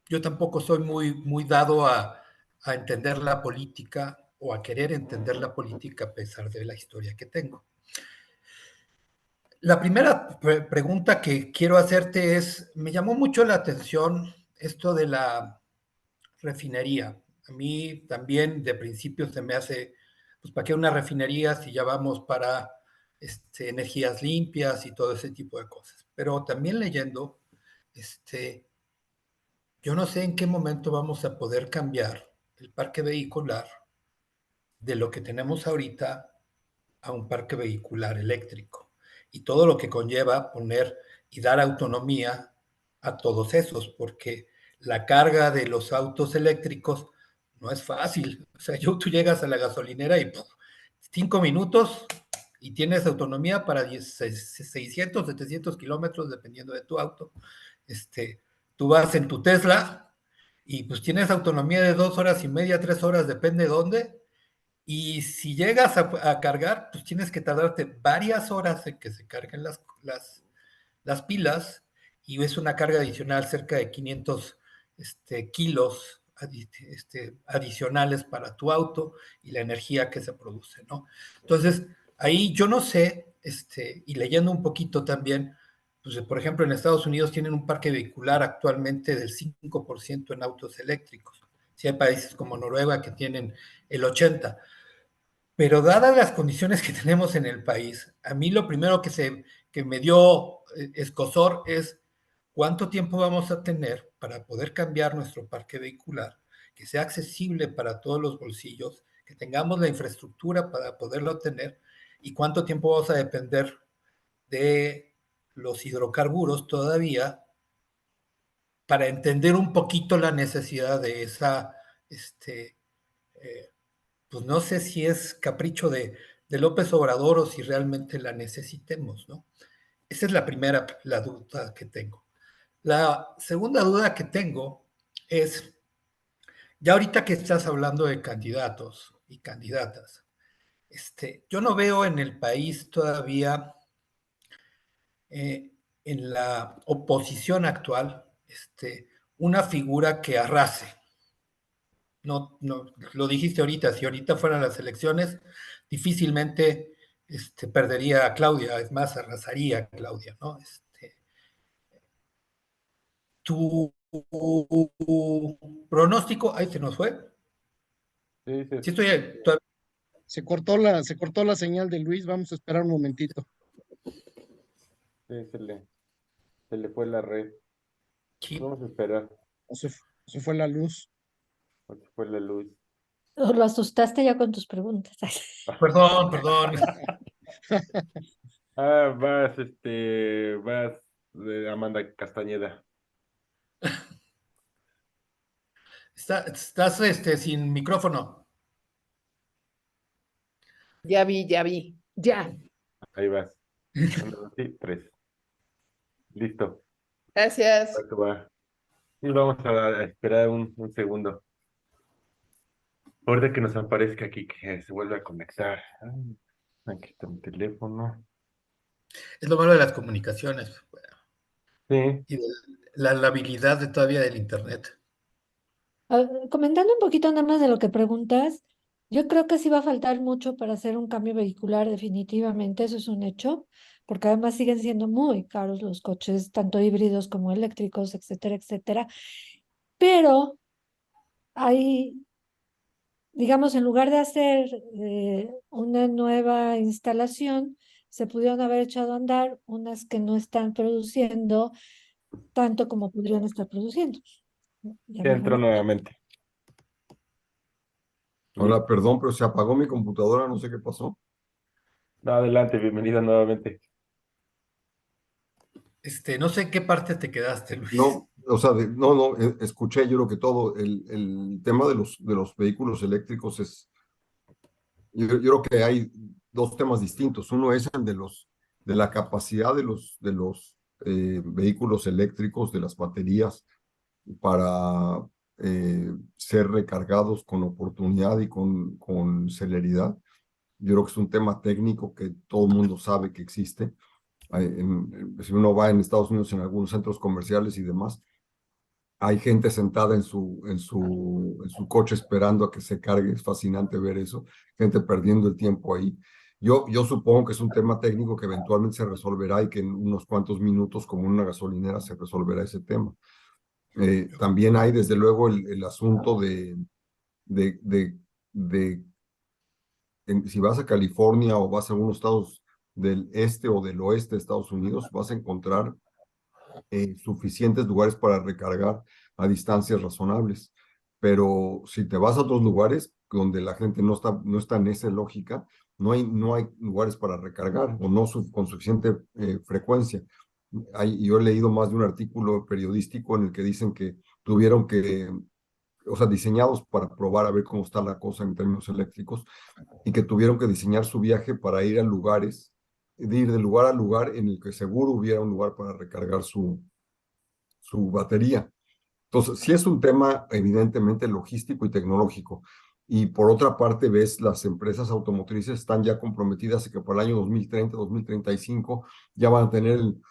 yo tampoco soy muy, muy dado a entender la política o a querer entender la política a pesar de la historia que tengo. La primera pregunta que quiero hacerte es, me llamó mucho la atención esto de la refinería. A mí también de principio se me hace, pues, ¿para qué una refinería si ya vamos para energías limpias y todo ese tipo de cosas? Pero también leyendo, yo no sé en qué momento vamos a poder cambiar el parque vehicular de lo que tenemos ahorita a un parque vehicular eléctrico y todo lo que conlleva poner y dar autonomía a todos esos, porque la carga de los autos eléctricos no es fácil. O sea, tú llegas a la gasolinera y 5 minutos y tienes autonomía para 600, 700 kilómetros, dependiendo de tu auto. Tú vas en tu Tesla y pues tienes autonomía de 2 horas y media, 3 horas, depende de dónde, y si llegas a cargar, pues tienes que tardarte varias horas en que se carguen las pilas y es una carga adicional cerca de 500 kilos adicionales para tu auto y la energía que se produce, ¿no? Entonces, ahí yo no sé, y leyendo un poquito también, pues, por ejemplo, en Estados Unidos tienen un parque vehicular actualmente del 5% en autos eléctricos. Si hay países como Noruega que tienen el 80%. Pero dadas las condiciones que tenemos en el país, a mí lo primero que me dio escozor es cuánto tiempo vamos a tener para poder cambiar nuestro parque vehicular, que sea accesible para todos los bolsillos, que tengamos la infraestructura para poderlo tener y cuánto tiempo vamos a depender de los hidrocarburos todavía para entender un poquito la necesidad de esa, pues no sé si es capricho de López Obrador o si realmente la necesitemos, ¿no? Esa es la primera, la duda que tengo. La segunda duda que tengo es, ya ahorita que estás hablando de candidatos y candidatas, yo no veo en el país todavía, en la oposición actual, una figura que arrase. No, no, lo dijiste ahorita, si ahorita fueran las elecciones, difícilmente perdería a Claudia, es más, arrasaría a Claudia, ¿no? Tu pronóstico, ahí se nos fue. Sí, sí, Sí, estoy, Se cortó la señal de Luis, vamos a esperar un momentito. sí, se le fue la red. sí, Vamos a esperar. O se fue la luz. Se fue la luz. Lo asustaste ya con tus preguntas. perdón, perdón. Vas de Amanda Castañeda. Estás sin micrófono. Ya vi, ya vi. Ya. Ahí vas. Uno, sí, tres. Listo. Gracias. Va, que va. Y vamos a esperar un segundo. Ahorita que nos aparezca aquí que se vuelve a conectar. Ay, aquí está mi teléfono. Es lo malo de las comunicaciones Sí, y de la habilidad de todavía del Internet. Comentando un poquito nada más de lo que preguntas, yo creo que sí va a faltar mucho para hacer un cambio vehicular, definitivamente, eso es un hecho, porque además siguen siendo muy caros los coches, tanto híbridos como eléctricos, etcétera, etcétera. pero hay, digamos, en lugar de hacer una nueva instalación, se pudieron haber echado a andar unas que no están produciendo tanto como podrían estar produciendo. Ya Ya me entró gané. nuevamente. Hola, perdón, pero se apagó mi computadora, no sé qué pasó. No, adelante, bienvenida nuevamente. No sé en qué parte te quedaste, Luis. No, o sea, no, escuché yo creo que todo. El tema de los vehículos eléctricos es, yo creo que hay dos temas distintos. Uno es el de la capacidad de los vehículos eléctricos, de las baterías, para ser recargados con oportunidad y con celeridad. Yo creo que es un tema técnico que todo el mundo sabe que existe. Si uno va en Estados Unidos en algunos centros comerciales y demás, hay gente sentada en su coche esperando a que se cargue. Es fascinante ver eso, gente perdiendo el tiempo ahí. Yo supongo que es un tema técnico que eventualmente se resolverá y que en unos cuantos minutos, como en una gasolinera, se resolverá ese tema. También hay, desde luego, el asunto de, de, de si vas a California o vas a algunos estados del este o del oeste de Estados Unidos, vas a encontrar suficientes lugares para recargar a distancias razonables. Pero si te vas a otros lugares donde la gente no está en esa lógica, no hay lugares para recargar o no con suficiente frecuencia. Yo he leído más de un artículo periodístico en el que dicen que tuvieron que, o sea, diseñados para probar a ver cómo está la cosa en términos eléctricos, y que tuvieron que diseñar su viaje para ir a lugares, de ir de lugar a lugar en el que seguro hubiera un lugar para recargar su batería. Entonces, sí es un tema evidentemente logístico y tecnológico. Y por otra parte, ves, las empresas automotrices están ya comprometidas a que para el año 2030, 2035 ya van a tener el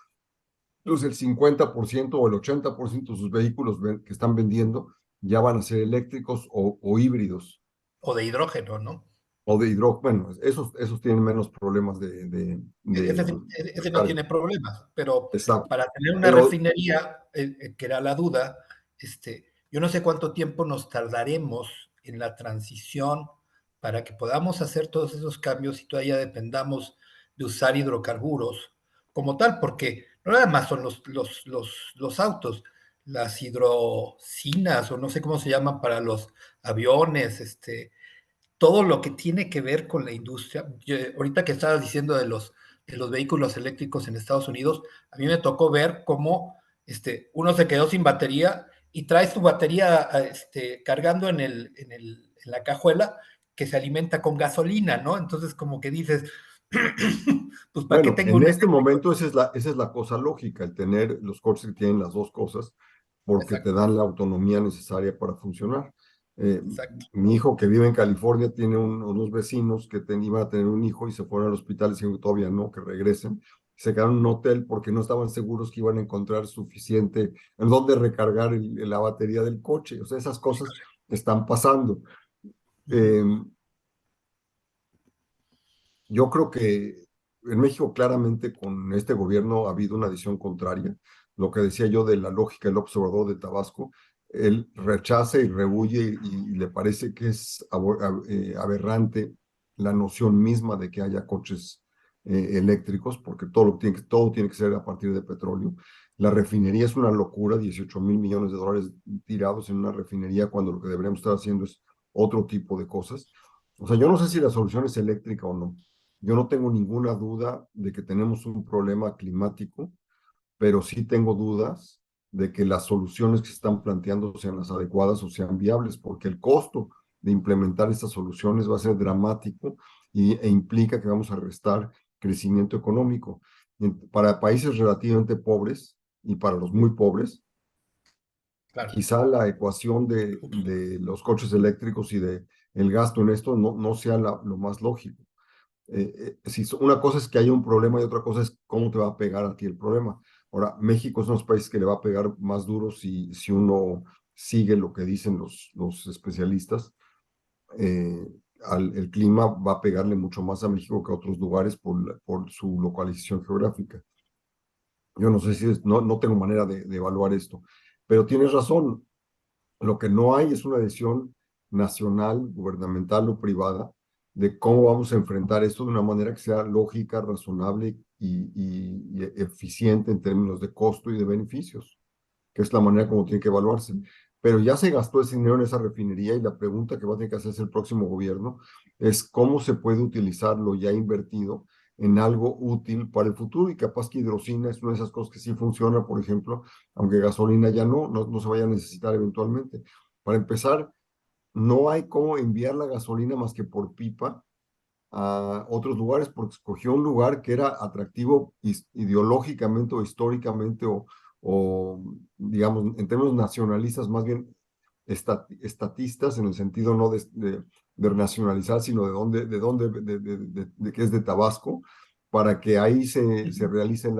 50% o el 80% de sus vehículos que están vendiendo ya van a ser eléctricos o híbridos O de hidrógeno, ¿no? o de hidrógeno. Bueno, esos tienen menos problemas Ese no carga. tiene problemas, pero Exacto. para tener una Pero refinería, que era la duda, yo no sé cuánto tiempo nos tardaremos en la transición para que podamos hacer todos esos cambios y todavía dependamos de usar hidrocarburos como tal, porque no nada más son los autos, las hidrocinas o no sé cómo se llaman para los aviones, todo lo que tiene que ver con la industria. Ahorita que estabas diciendo de los vehículos eléctricos en Estados Unidos, a mí me tocó ver cómo uno se quedó sin batería y traes tu batería cargando en la cajuela que se alimenta con gasolina, ¿no? Entonces como que dices, pues ¿para qué bueno, tengo en un este eléctrico? momento esa es la cosa lógica, el tener los coches que tienen las dos cosas, porque te Exacto, dan la autonomía necesaria para funcionar. Eh, exacto. Mi hijo que vive en California tiene unos vecinos que iban a tener un hijo y se fueron al hospital diciendo que todavía no, que regresen. Se quedaron en un hotel porque no estaban seguros que iban a encontrar suficiente en dónde recargar la batería del coche. O sea, esas cosas están pasando. Ujú. Eh, Yo creo que en México claramente con este gobierno ha habido una decisión contraria. Lo que decía yo de la lógica del observador de Tabasco, él rechaza y rehuye y le parece que es aberrante la noción misma de que haya coches eléctricos, porque todo tiene que ser a partir de petróleo. La refinería es una locura, 18,000 millones de dólares tirados en una refinería cuando lo que deberíamos estar haciendo es otro tipo de cosas. O sea, yo no sé si la solución es eléctrica o no. Yo no tengo ninguna duda de que tenemos un problema climático, pero sí tengo dudas de que las soluciones que se están planteando sean las adecuadas o sean viables, porque el costo de implementar estas soluciones va a ser dramático e implica que vamos a restar crecimiento económico. Para países relativamente pobres y para los muy pobres, Claro. quizá la ecuación de los coches eléctricos y de el gasto en esto no sea lo más lógico. Una cosa es que haya un problema y otra cosa es cómo te va a pegar a ti el problema. Ahora, México es uno de los países que le va a pegar más duro si uno sigue lo que dicen los especialistas. Eh, el clima va a pegarle mucho más a México que a otros lugares por su localización geográfica. Yo no sé si no tengo manera de evaluar esto, pero tienes razón. Lo que no hay es una decisión nacional, gubernamental o privada de cómo vamos a enfrentar esto de una manera que sea lógica, razonable y eficiente en términos de costo y de beneficios, que es la manera como tiene que evaluarse. Pero ya se gastó ese dinero en esa refinería y la pregunta que va a tener que hacerse el próximo gobierno es cómo se puede utilizar lo ya invertido en algo útil para el futuro, y capaz que hidrocina es una de esas cosas que sí funciona, por ejemplo, aunque gasolina ya no se vaya a necesitar eventualmente. Para empezar, no hay cómo enviar la gasolina más que por pipa a otros lugares, porque escogió un lugar que era atractivo ideológicamente o históricamente o digamos, en términos nacionalistas, más bien estatistas, en el sentido no de nacionalizar, sino de que es de Tabasco, para que ahí se realice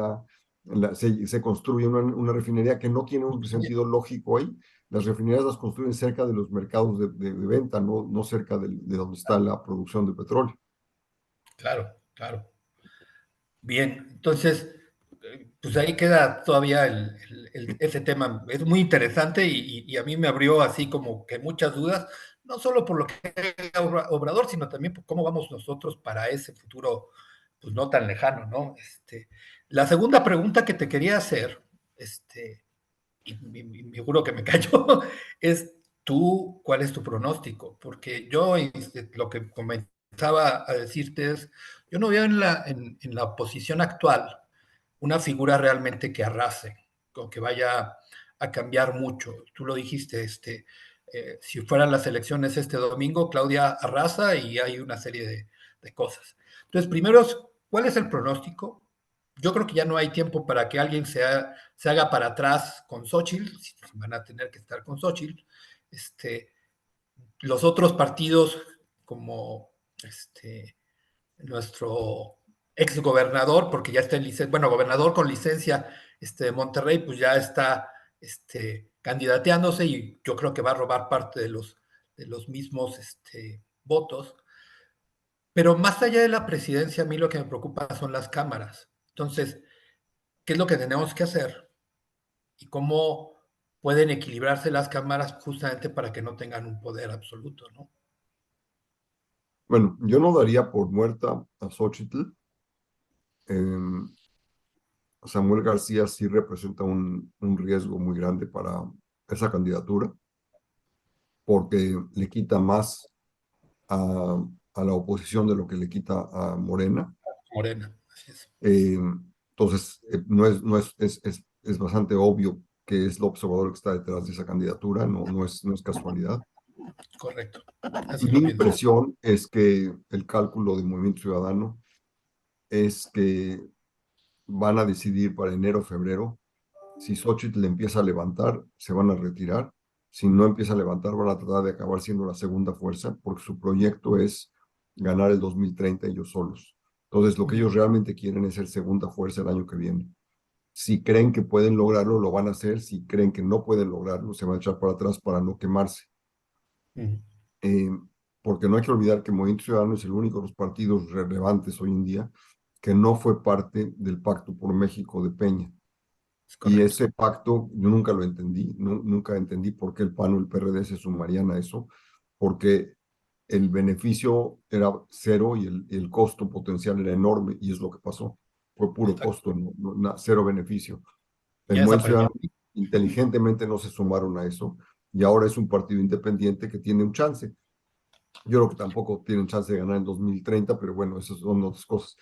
se construye una refinería que no tiene un sentido lógico ahí. Las refinerías las construyen cerca de los mercados de venta, no cerca de donde está la producción de petróleo. Claro, claro. Bien, entonces, pues ahí queda todavía ese tema. Es muy interesante y a mí me abrió así como que muchas dudas, no solo por lo que es Obrador, sino también por cómo vamos nosotros para ese futuro, pues no tan lejano, ¿no? La segunda pregunta que te quería hacer, y me juro que me cayó, es tú, ¿cuál es tu pronóstico? Porque yo lo que comenzaba a decirte es, yo no veo en la oposición actual una figura realmente que arrase, o que vaya a cambiar mucho. Tú lo dijiste, si fueran las elecciones este domingo, Claudia arrasa y hay una serie de cosas. Entonces, primero, ¿cuál es el pronóstico? Yo creo que ya no hay tiempo para que alguien se haga para atrás con Xochitl, si van a tener que estar con Xochitl. Los otros partidos, como nuestro ex gobernador, porque ya está en licencia, bueno, gobernador con licencia, Monterrey, pues ya está candidateándose y yo creo que va a robar parte de los mismos votos. Pero más allá de la presidencia, a mí lo que me preocupa son las cámaras. Entonces, ¿qué es lo que tenemos que hacer? Y cómo pueden equilibrarse las cámaras justamente para que no tengan un poder absoluto, ¿no? Bueno, yo no daría por muerta a Xochitl. Samuel García sí representa un riesgo muy grande para esa candidatura, porque le quita más a la oposición de lo que le quita a Morena. Morena, así es. Entonces, es bastante obvio que es López Obrador que está detrás de esa candidatura, no es casualidad. Correcto. Así Mi lo pienso. impresión es que el cálculo de Movimiento Ciudadano es que van a decidir para enero o febrero. Si Xochitl empieza a levantar, se van a retirar. Si no empieza a levantar, van a tratar de acabar siendo la segunda fuerza, porque su proyecto es ganar el 2030 ellos solos. Entonces, lo que ellos realmente quieren es ser segunda fuerza el año que viene. Si creen que pueden lograrlo, lo van a hacer. Si creen que no pueden lograrlo, se van a echar para atrás para no quemarse. Eh, porque no hay que olvidar que Movimiento Ciudadano es el único de los partidos relevantes hoy en día que no fue parte del Pacto por México de Peña. Y ese pacto yo nunca lo entendí, nunca entendí por qué el PAN o el PRD se sumarían a eso, porque el beneficio era cero y el costo potencial era enorme, y es lo que pasó. Fue puro costo, cero beneficio. El Ya Movimiento desapareció. Ciudadano inteligentemente no se sumaron a eso, y ahora es un partido independiente que tiene un chance. Yo creo que tampoco tienen chance de ganar en 2030, pero bueno, esas son otras cosas.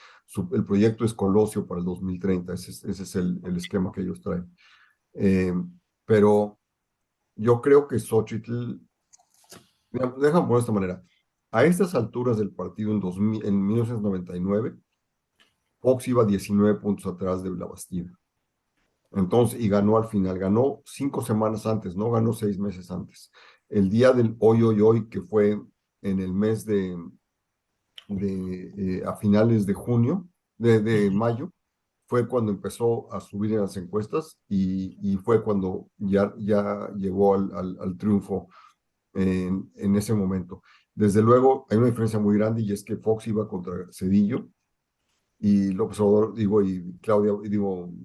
El proyecto es Colosio para el 2030, ese es el esquema que ellos traen. Pero yo creo que Xochitl, déjame poner de esta manera, a estas alturas del partido en 1999, Fox iba 19 puntos atrás de la Bastida. Entonces, y ganó al final, ganó 5 semanas antes, no ganó 6 meses antes. El día del hoy, que fue en el mes a finales de junio, de mayo, fue cuando empezó a subir en las encuestas y fue cuando ya llegó al triunfo en ese momento. Desde luego, hay una diferencia muy grande, y es que Fox iba contra Cedillo y López Obrador, y Claudia,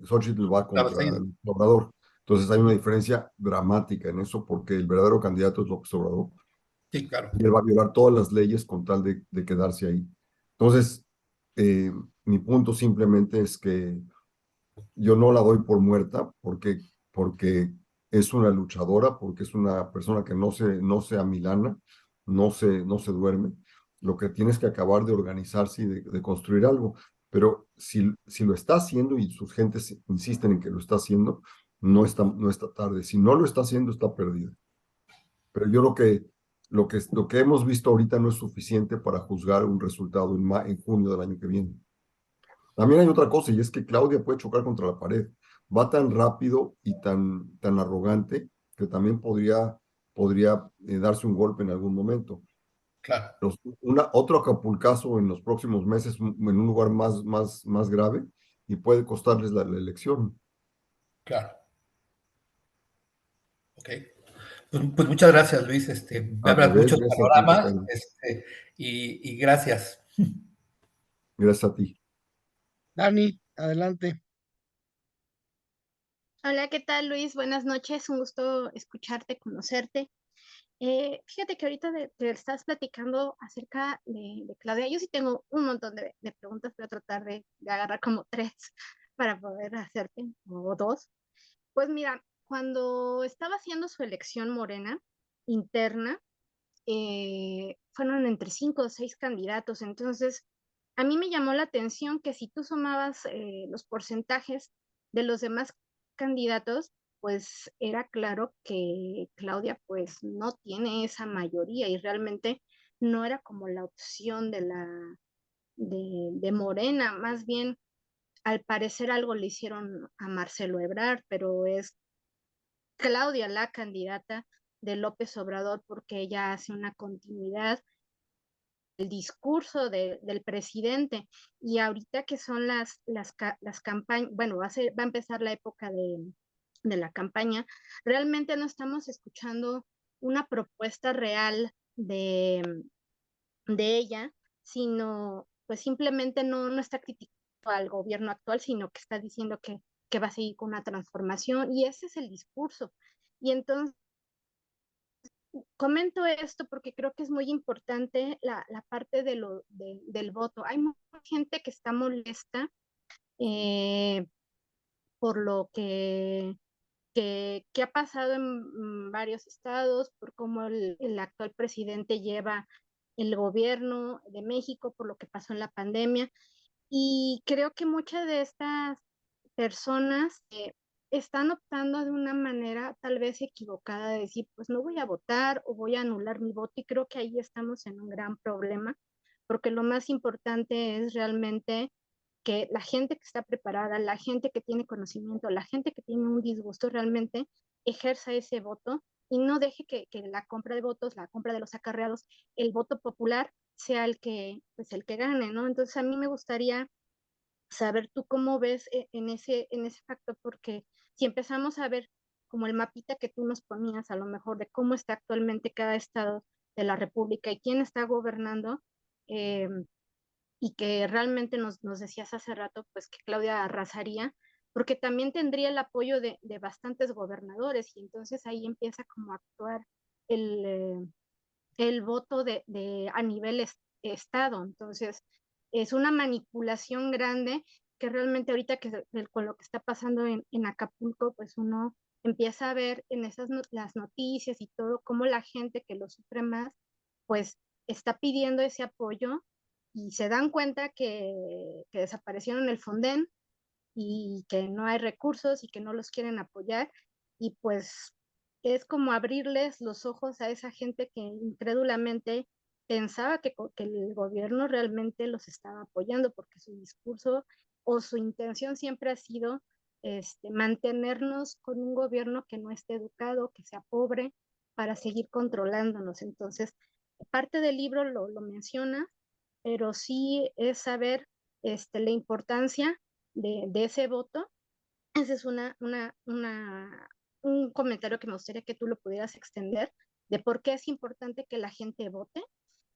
Xochitl va contra el Obrador. Entonces hay una diferencia dramática en eso porque el verdadero candidato es López Obrador Sí, claro. y él va a violar todas las leyes con tal de quedarse ahí. Entonces, eh, mi punto simplemente es que yo no la doy por muerta porque es una luchadora, porque es una persona que no se amilana, no se duerme. Lo que tienes que acabar de organizarse y de construir algo. Pero si lo está haciendo y sus gentes insisten en que lo está haciendo, no está tarde. Si no lo está haciendo, está perdido. Pero yo lo que hemos visto ahorita no es suficiente para juzgar un resultado en junio del año que viene. También hay otra cosa, y es que Claudia puede chocar contra la pared. Va tan rápido y tan arrogante que también podría darse un golpe en algún momento. Claro, Otro acapulcazo en los próximos meses, en un lugar más grave, y puede costarles la elección. claro. Ok. Pues muchas gracias, Luis. Me Al abras revés, muchos gracias a ti, panoramas, Tocayo. y gracias. Gracias a ti. Dani, adelante. Hola, ¿qué tal, Luis? Buenas noches, un gusto escucharte, conocerte. Fíjate que ahorita te estás platicando acerca de Claudia. Yo sí tengo un montón de preguntas, voy a tratar de agarrar como tres para poder hacerte, o dos. Pues mira, cuando estaba haciendo su elección Morena interna, fueron entre 5 o 6 candidatos. Entonces, a mí me llamó la atención que si tú sumabas los porcentajes de los demás candidatos, pues era claro que Claudia pues no tiene esa mayoría y realmente no era como la opción de Morena, más bien al parecer algo le hicieron a Marcelo Ebrard, pero es Claudia la candidata de López Obrador porque ella hace una continuidad del discurso del presidente. Y ahorita que son las campañas, bueno, va a empezar la época de la campaña, realmente no estamos escuchando una propuesta real de ella, sino pues simplemente no está criticando al gobierno actual, sino que está diciendo que va a seguir con una transformación y ese es el discurso. Y entonces comento esto porque creo que es muy importante la parte del voto. Hay mucha gente que está molesta eh, por lo que ha pasado en varios estados, por cómo el actual presidente lleva el gobierno de México, por lo que pasó en la pandemia. Y creo que muchas de estas personas están optando de una manera tal vez equivocada de decir, pues no voy a votar o voy a anular mi voto y creo que ahí estamos en un gran problema, porque lo más importante es realmente que la gente que está preparada, la gente que tiene conocimiento, la gente que tiene un disgusto realmente ejerza ese voto y no deje que la compra de votos, la compra de los acarreados, el voto popular sea pues el que gane, ¿no? Entonces a mí me gustaría saber tú cómo ves en ese factor, porque si empezamos a ver como el mapita que tú nos ponías, a lo mejor de cómo está actualmente cada estado de la República y quién está gobernando, eh, y que realmente nos decías hace rato, pues que Claudia arrasaría, porque también tendría el apoyo de bastantes gobernadores y entonces ahí empieza como a actuar el voto a nivel estado. Entonces, es una manipulación grande que realmente ahorita con lo que está pasando en Acapulco, pues uno empieza a ver en las noticias y todo, cómo la gente que lo sufre más, pues está pidiendo ese apoyo y se dan cuenta que desaparecieron el Fonden y que no hay recursos y que no los quieren apoyar y pues es como abrirles los ojos a esa gente que incrédulamente pensaba que el gobierno realmente los estaba apoyando porque su discurso o su intención siempre ha sido mantenernos con un gobierno que no esté educado, que sea pobre, para seguir controlándonos. Entonces, parte del libro lo menciona, pero sí es saber la importancia de ese voto. Ese es un comentario que me gustaría que tú lo pudieras extender de por qué es importante que la gente vote.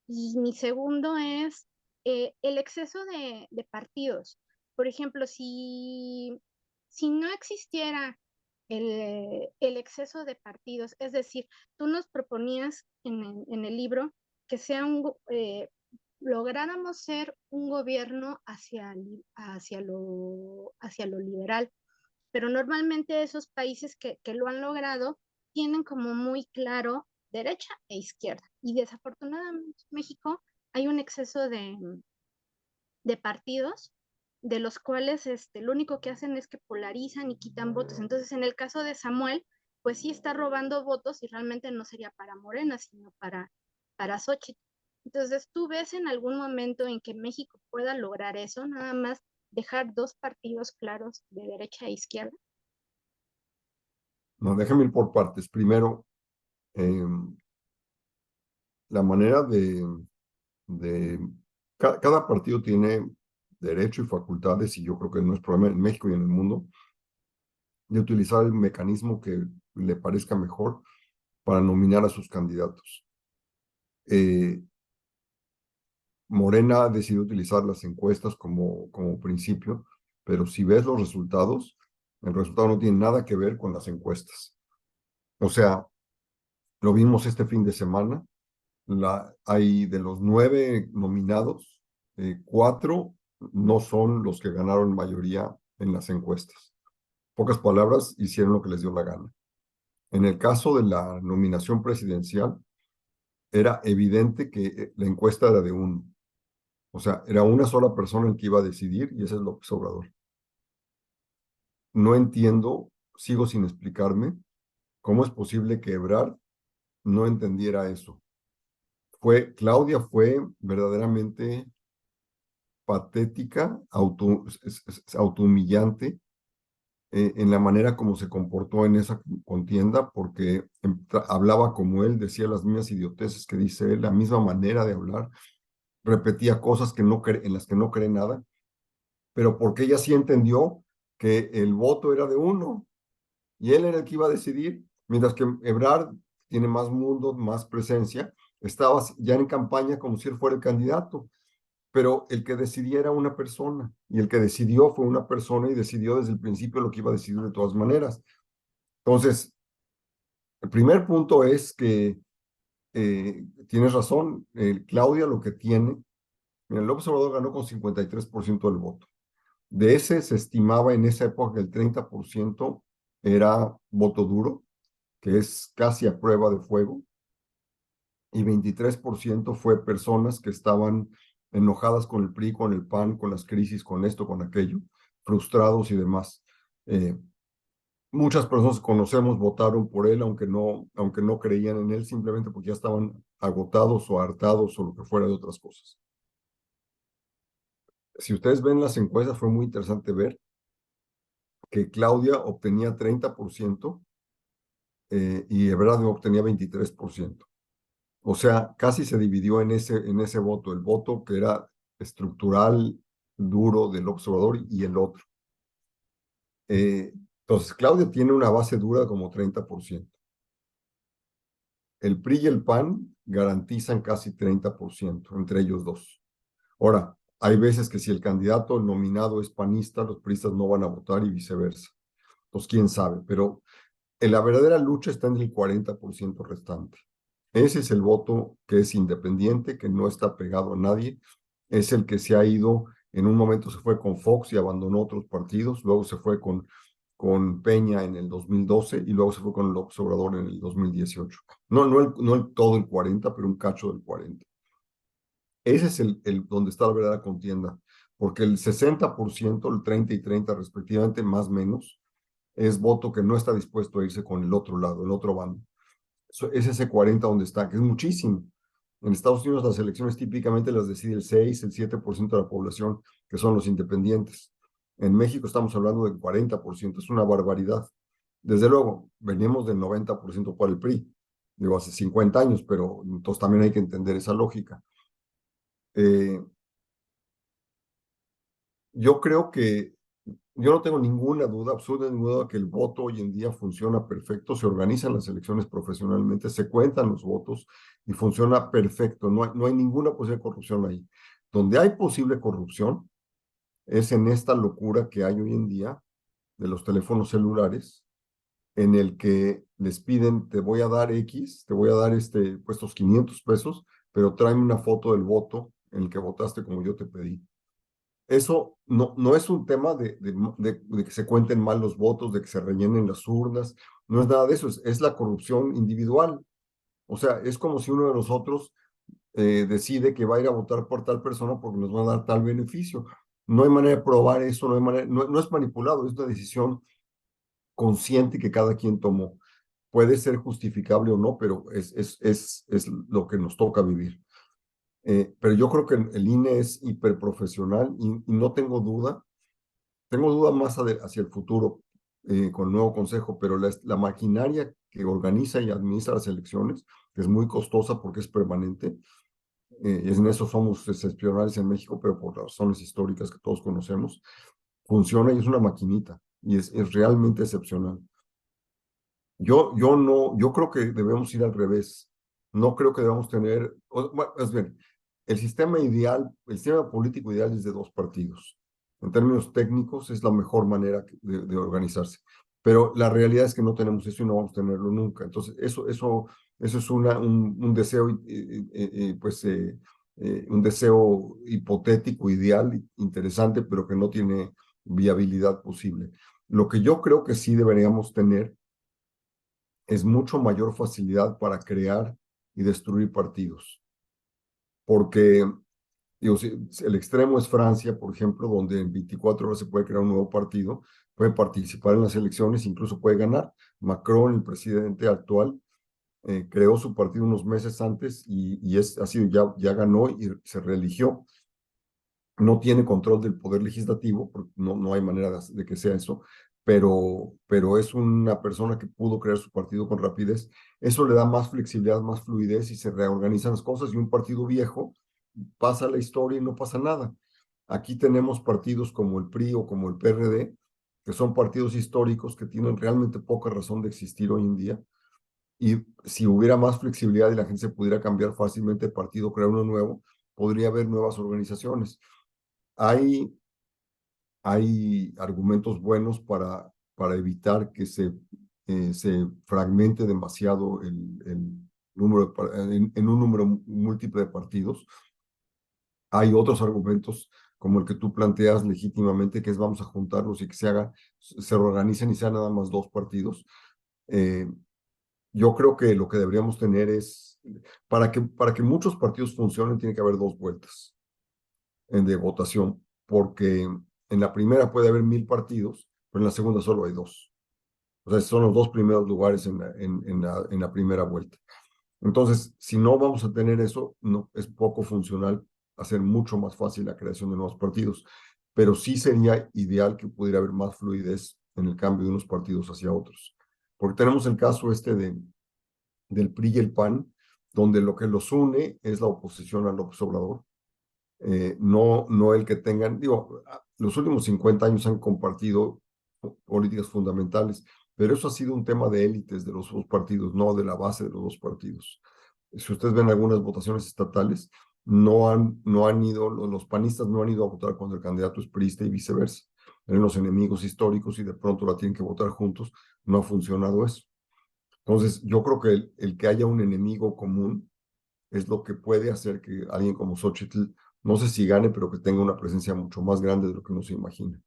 Y mi segundo es el exceso de partidos. Por ejemplo, si no existiera el exceso de partidos. Es decir, tú nos proponías en el libro que lográramos ser un gobierno hacia lo liberal, pero normalmente esos países que lo han logrado tienen como muy claro derecha e izquierda, y desafortunadamente en México hay un exceso de partidos, de los cuales lo único que hacen es que polarizan y quitan votos. Entonces, en el caso de Samuel, pues sí está robando votos y realmente no sería para Morena, sino para Xochitl. Entonces, ¿tú ves en algún momento en que México pueda lograr eso, nada más dejar dos partidos claros de derecha e izquierda? No, déjame ir por partes. Primero, la manera de cada partido tiene derecho y facultades, y yo creo que no es problema en México y en el mundo, de utilizar el mecanismo que le parezca mejor para nominar a sus candidatos. Morena ha decidido utilizar las encuestas como principio, pero si ves los resultados, el resultado no tiene nada que ver con las encuestas. O sea, lo vimos este fin de semana, hay de los 9 nominados, 4 no son los que ganaron mayoría en las encuestas. Pocas palabras, hicieron lo que les dio la gana. En el caso de la nominación presidencial, era evidente que la encuesta era de uno. O sea, era una sola persona el que iba a decidir, y ese es López Obrador. No entiendo, sigo sin explicarme, cómo es posible que Ebrard no entendiera eso. Claudia fue verdaderamente patética, autohumillante en la manera como se comportó en esa contienda, porque hablaba como él, decía las mismas idioteces que dice él, la misma manera de hablar, repetía cosas en las que no cree nada, pero porque ella sí entendió que el voto era de uno y él era el que iba a decidir, mientras que Ebrard tiene más mundo, más presencia, estaba ya en campaña como si él fuera el candidato, pero el que decidía era una persona, y el que decidió fue una persona y decidió desde el principio lo que iba a decidir de todas maneras. Entonces, el primer punto es que tienes razón, Claudia lo que tiene, mira, López Obrador ganó con 53% del voto. De ese se estimaba en esa época que el 30% era voto duro, que es casi a prueba de fuego, y 23% fue personas que estaban enojadas con el PRI, con el PAN, con las crisis, con esto, con aquello, frustrados y demás. Muchas personas que conocemos votaron por él, aunque no creían en él, simplemente porque ya estaban agotados o hartados o lo que fuera de otras cosas. Si ustedes ven las encuestas, fue muy interesante ver que Claudia obtenía 30% y Ebrard obtenía 23%. O sea, casi se dividió en ese voto, el voto que era estructural, duro del observador y el otro. Entonces, Claudia tiene una base dura como 30%. El PRI y el PAN garantizan casi 30% entre ellos dos. Ahora, hay veces que si el candidato nominado es panista, los priistas no van a votar y viceversa. Entonces, quién sabe, pero la verdadera lucha está en el 40% restante. Ese es el voto que es independiente, que no está pegado a nadie. Es el que se ha ido, en un momento se fue con Fox y abandonó otros partidos, luego se fue con Peña en el 2012 y luego se fue con el López Obrador en el 2018. No todo el 40, pero un cacho del 40. Ese es donde está la verdadera contienda, porque el 60%, el 30 y 30 respectivamente, más o menos, es voto que no está dispuesto a irse con el otro lado, el otro bando. Es ese 40 donde está, que es muchísimo. En Estados Unidos las elecciones típicamente las decide el 6, el 7% de la población, que son los independientes. En México estamos hablando del 40%, es una barbaridad. Desde luego, venimos del 90% por el PRI, digo, hace 50 años, pero entonces también hay que entender esa lógica. Yo creo que yo no tengo ninguna duda, absolutamente ninguna duda, que el voto hoy en día funciona perfecto, se organizan las elecciones profesionalmente, se cuentan los votos y funciona perfecto, no hay ninguna posible corrupción ahí. Donde hay posible corrupción es en esta locura que hay hoy en día de los teléfonos celulares, en el que les piden, te voy a dar X, te voy a dar pues, estos 500 pesos, pero tráeme una foto del voto en el que votaste como yo te pedí. Eso no es un tema de que se cuenten mal los votos, de que se rellenen las urnas, no es nada de eso, es la corrupción individual. O sea, es como si uno de nosotros decide que va a ir a votar por tal persona porque nos va a dar tal beneficio. No hay manera de probar eso, no es manipulado, es una decisión consciente que cada quien tomó. Puede ser justificable o no, pero es lo que nos toca vivir. Pero yo creo que el INE es hiperprofesional y no tengo duda más hacia el futuro con el nuevo consejo, pero la maquinaria que organiza y administra las elecciones, que es muy costosa porque es permanente, en eso somos excepcionales en México, pero por razones históricas que todos conocemos, funciona y es una maquinita y es realmente excepcional. Yo creo que debemos ir al revés. No creo que debamos tener, bueno, es bien, el sistema ideal, el sistema político ideal es de dos partidos. En términos técnicos es la mejor manera de organizarse. Pero la realidad es que no tenemos eso y no vamos a tenerlo nunca. Entonces, eso es un deseo, pues, un deseo hipotético, ideal, interesante, pero que no tiene viabilidad posible. Lo que yo creo que sí deberíamos tener es mucho mayor facilidad para crear y destruir partidos. Porque digo, si el extremo es Francia, por ejemplo, donde en 24 horas se puede crear un nuevo partido, puede participar en las elecciones, incluso puede ganar. Macron, el presidente actual, creó su partido unos meses antes ya ganó y se reeligió. No tiene control del poder legislativo, porque no hay manera de que sea eso, pero es una persona que pudo crear su partido con rapidez. Eso le da más flexibilidad, más fluidez y se reorganizan las cosas y un partido viejo pasa la historia y no pasa nada. Aquí tenemos partidos como el PRI o como el PRD, que son partidos históricos que tienen realmente poca razón de existir hoy en día. Y si hubiera más flexibilidad y la gente se pudiera cambiar fácilmente de partido, crear uno nuevo, podría haber nuevas organizaciones. Hay argumentos buenos para evitar que se fragmente demasiado el número en un número múltiple de partidos. Hay otros argumentos como el que tú planteas legítimamente, que es vamos a juntarlos y que se organicen y sean nada más dos partidos. Yo creo que lo que deberíamos tener es, para que muchos partidos funcionen, tiene que haber dos vueltas de votación, porque en la primera puede haber 1000 partidos, pero en la segunda solo hay dos. O sea, son los dos primeros lugares en la primera vuelta. Entonces, si no vamos a tener eso, no, es poco funcional hacer mucho más fácil la creación de nuevos partidos, pero sí sería ideal que pudiera haber más fluidez en el cambio de unos partidos hacia otros. Porque tenemos el caso del PRI y el PAN, donde lo que los une es la oposición al López Obrador, no el que tengan, digo, los últimos 50 años han compartido políticas fundamentales, pero eso ha sido un tema de élites de los dos partidos, no de la base de los dos partidos. Si ustedes ven algunas votaciones estatales, no han ido, los panistas no han ido a votar cuando el candidato es priista y viceversa. Eran los enemigos históricos y de pronto la tienen que votar juntos. No ha funcionado eso. Entonces, yo creo que el que haya un enemigo común es lo que puede hacer que alguien como Xochitl, no sé si gane, pero que tenga una presencia mucho más grande de lo que uno se imagina.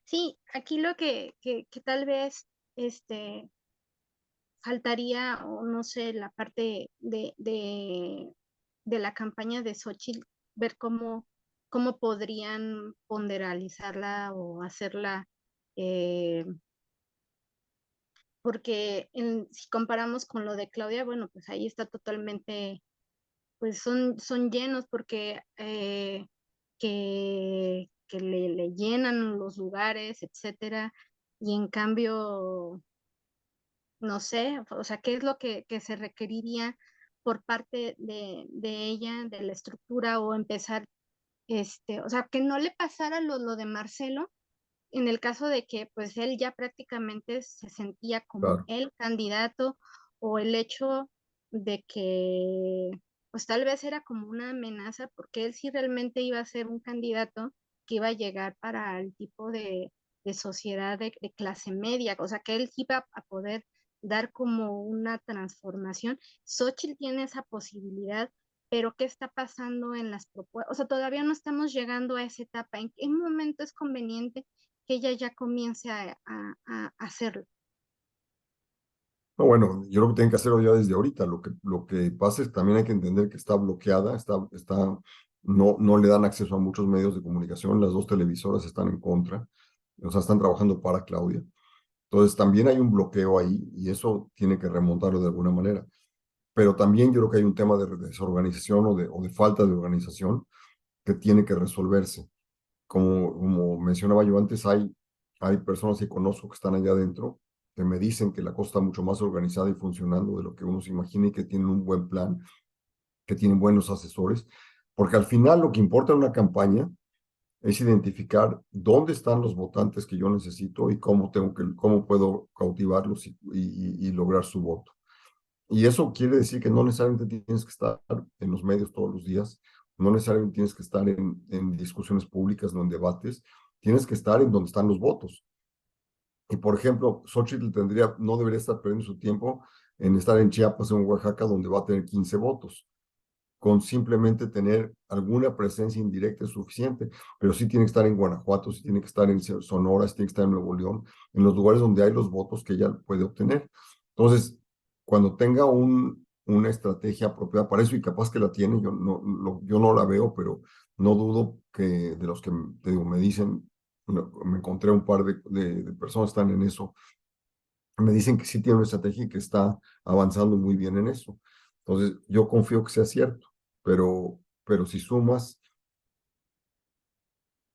Sí, aquí lo que tal vez faltaría, o no sé, la parte de la campaña de Xochitl, ver cómo podrían ponderalizarla o hacerla, porque si comparamos con lo de Claudia, bueno, pues ahí está totalmente, pues son llenos porque que le llenan los lugares, etcétera, y en cambio no sé, o sea, qué es lo que se requeriría por parte de ella, de la estructura, o empezar, o sea, que no le pasara lo de Marcelo, en el caso de que pues él ya prácticamente se sentía como Claro. el candidato, o el hecho de que pues tal vez era como una amenaza, porque él sí realmente iba a ser un candidato, que iba a llegar para el tipo de sociedad de clase media, o sea, que él iba a poder dar como una transformación. Xóchitl tiene esa posibilidad, pero ¿qué está pasando en las propuestas? O sea, todavía no estamos llegando a esa etapa. ¿En qué momento es conveniente que ella ya comience a hacerlo? No, bueno, yo creo que tienen que hacerlo ya desde ahorita. Lo que pasa es que también hay que entender que está bloqueada, no le dan acceso a muchos medios de comunicación, las dos televisoras están en contra, o sea, están trabajando para Claudia. Entonces también hay un bloqueo ahí y eso tiene que remontarlo de alguna manera. Pero también yo creo que hay un tema de desorganización o de falta de organización que tiene que resolverse. Como mencionaba yo antes, hay personas que conozco que están allá adentro que me dicen que la cosa está mucho más organizada y funcionando de lo que uno se imagina y que tienen un buen plan, que tienen buenos asesores, porque al final lo que importa en una campaña es identificar dónde están los votantes que yo necesito y cómo puedo cautivarlos y lograr su voto. Y eso quiere decir que no necesariamente tienes que estar en los medios todos los días, no necesariamente tienes que estar en discusiones públicas, no en debates, tienes que estar en donde están los votos. Y por ejemplo, Xóchitl no debería estar perdiendo su tiempo en estar en Chiapas o en Oaxaca, donde va a tener 15 votos. Con simplemente tener alguna presencia indirecta es suficiente, pero sí tiene que estar en Guanajuato, sí tiene que estar en Sonora, sí tiene que estar en Nuevo León, en los lugares donde hay los votos que ella puede obtener. Entonces, cuando tenga una estrategia apropiada para eso, y capaz que la tiene, yo no la veo, pero no dudo que de los que te digo, me dicen, me encontré un par de personas que están en eso, me dicen que sí tiene una estrategia y que está avanzando muy bien en eso. Entonces, yo confío que sea cierto, pero si sumas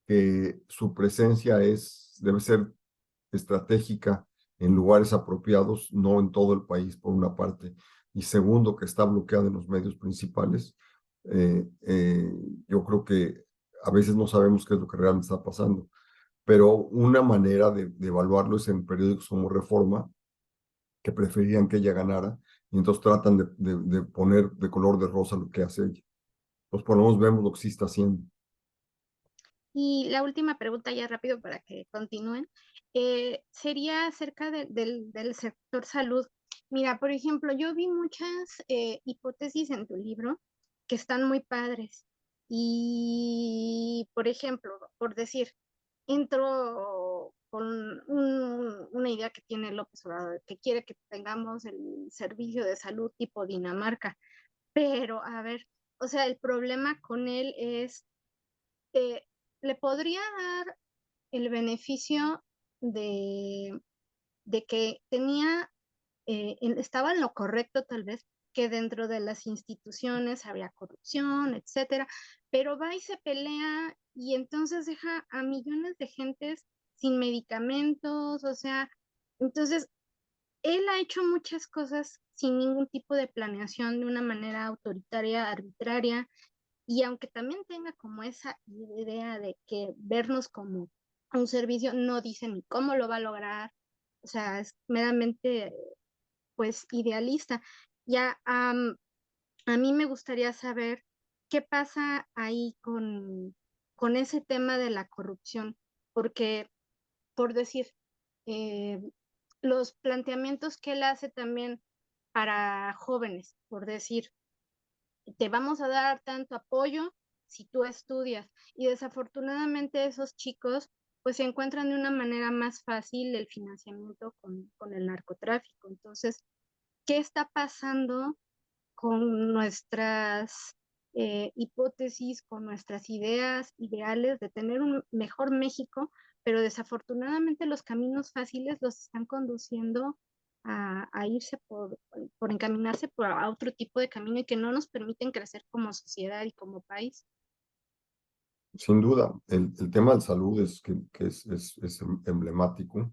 que su presencia debe ser estratégica en lugares apropiados, no en todo el país, por una parte, y segundo, que está bloqueada en los medios principales, eh, eh, yo creo que a veces no sabemos qué es lo que realmente está pasando, pero una manera de evaluarlo es en periódicos como Reforma, que preferían que ella ganara, y entonces tratan de poner de color de rosa lo que hace ella. Pues por lo menos vemos lo que sí está haciendo. Y la última pregunta ya rápido para que continúen, sería acerca del sector salud. Mira, por ejemplo, yo vi muchas hipótesis en tu libro que están muy padres. Y, por ejemplo, por decir, entro con una idea que tiene López Obrador, que quiere que tengamos el servicio de salud tipo Dinamarca. Pero, a ver, o sea, el problema con él es, le podría dar el beneficio de, de que estaba en lo correcto tal vez, que dentro de las instituciones había corrupción, etcétera, pero va y se pelea y entonces deja a millones de gentes sin medicamentos, o sea, entonces él ha hecho muchas cosas sin ningún tipo de planeación, de una manera autoritaria, arbitraria, y aunque también tenga como esa idea de que vernos como un servicio, no dice ni cómo lo va a lograr, o sea, es meramente pues idealista. Ya a mí me gustaría saber qué pasa ahí con ese tema de la corrupción, porque por decir, eh, los planteamientos que él hace también para jóvenes, por decir, te vamos a dar tanto apoyo si tú estudias. Y desafortunadamente esos chicos pues se encuentran de una manera más fácil el financiamiento con el narcotráfico. Entonces, ¿qué está pasando con nuestras hipótesis, con nuestras ideas ideales de tener un mejor México? Pero desafortunadamente los caminos fáciles los están conduciendo a irse por encaminarse a otro tipo de camino y que no nos permiten crecer como sociedad y como país. Sin duda, el tema de salud es emblemático.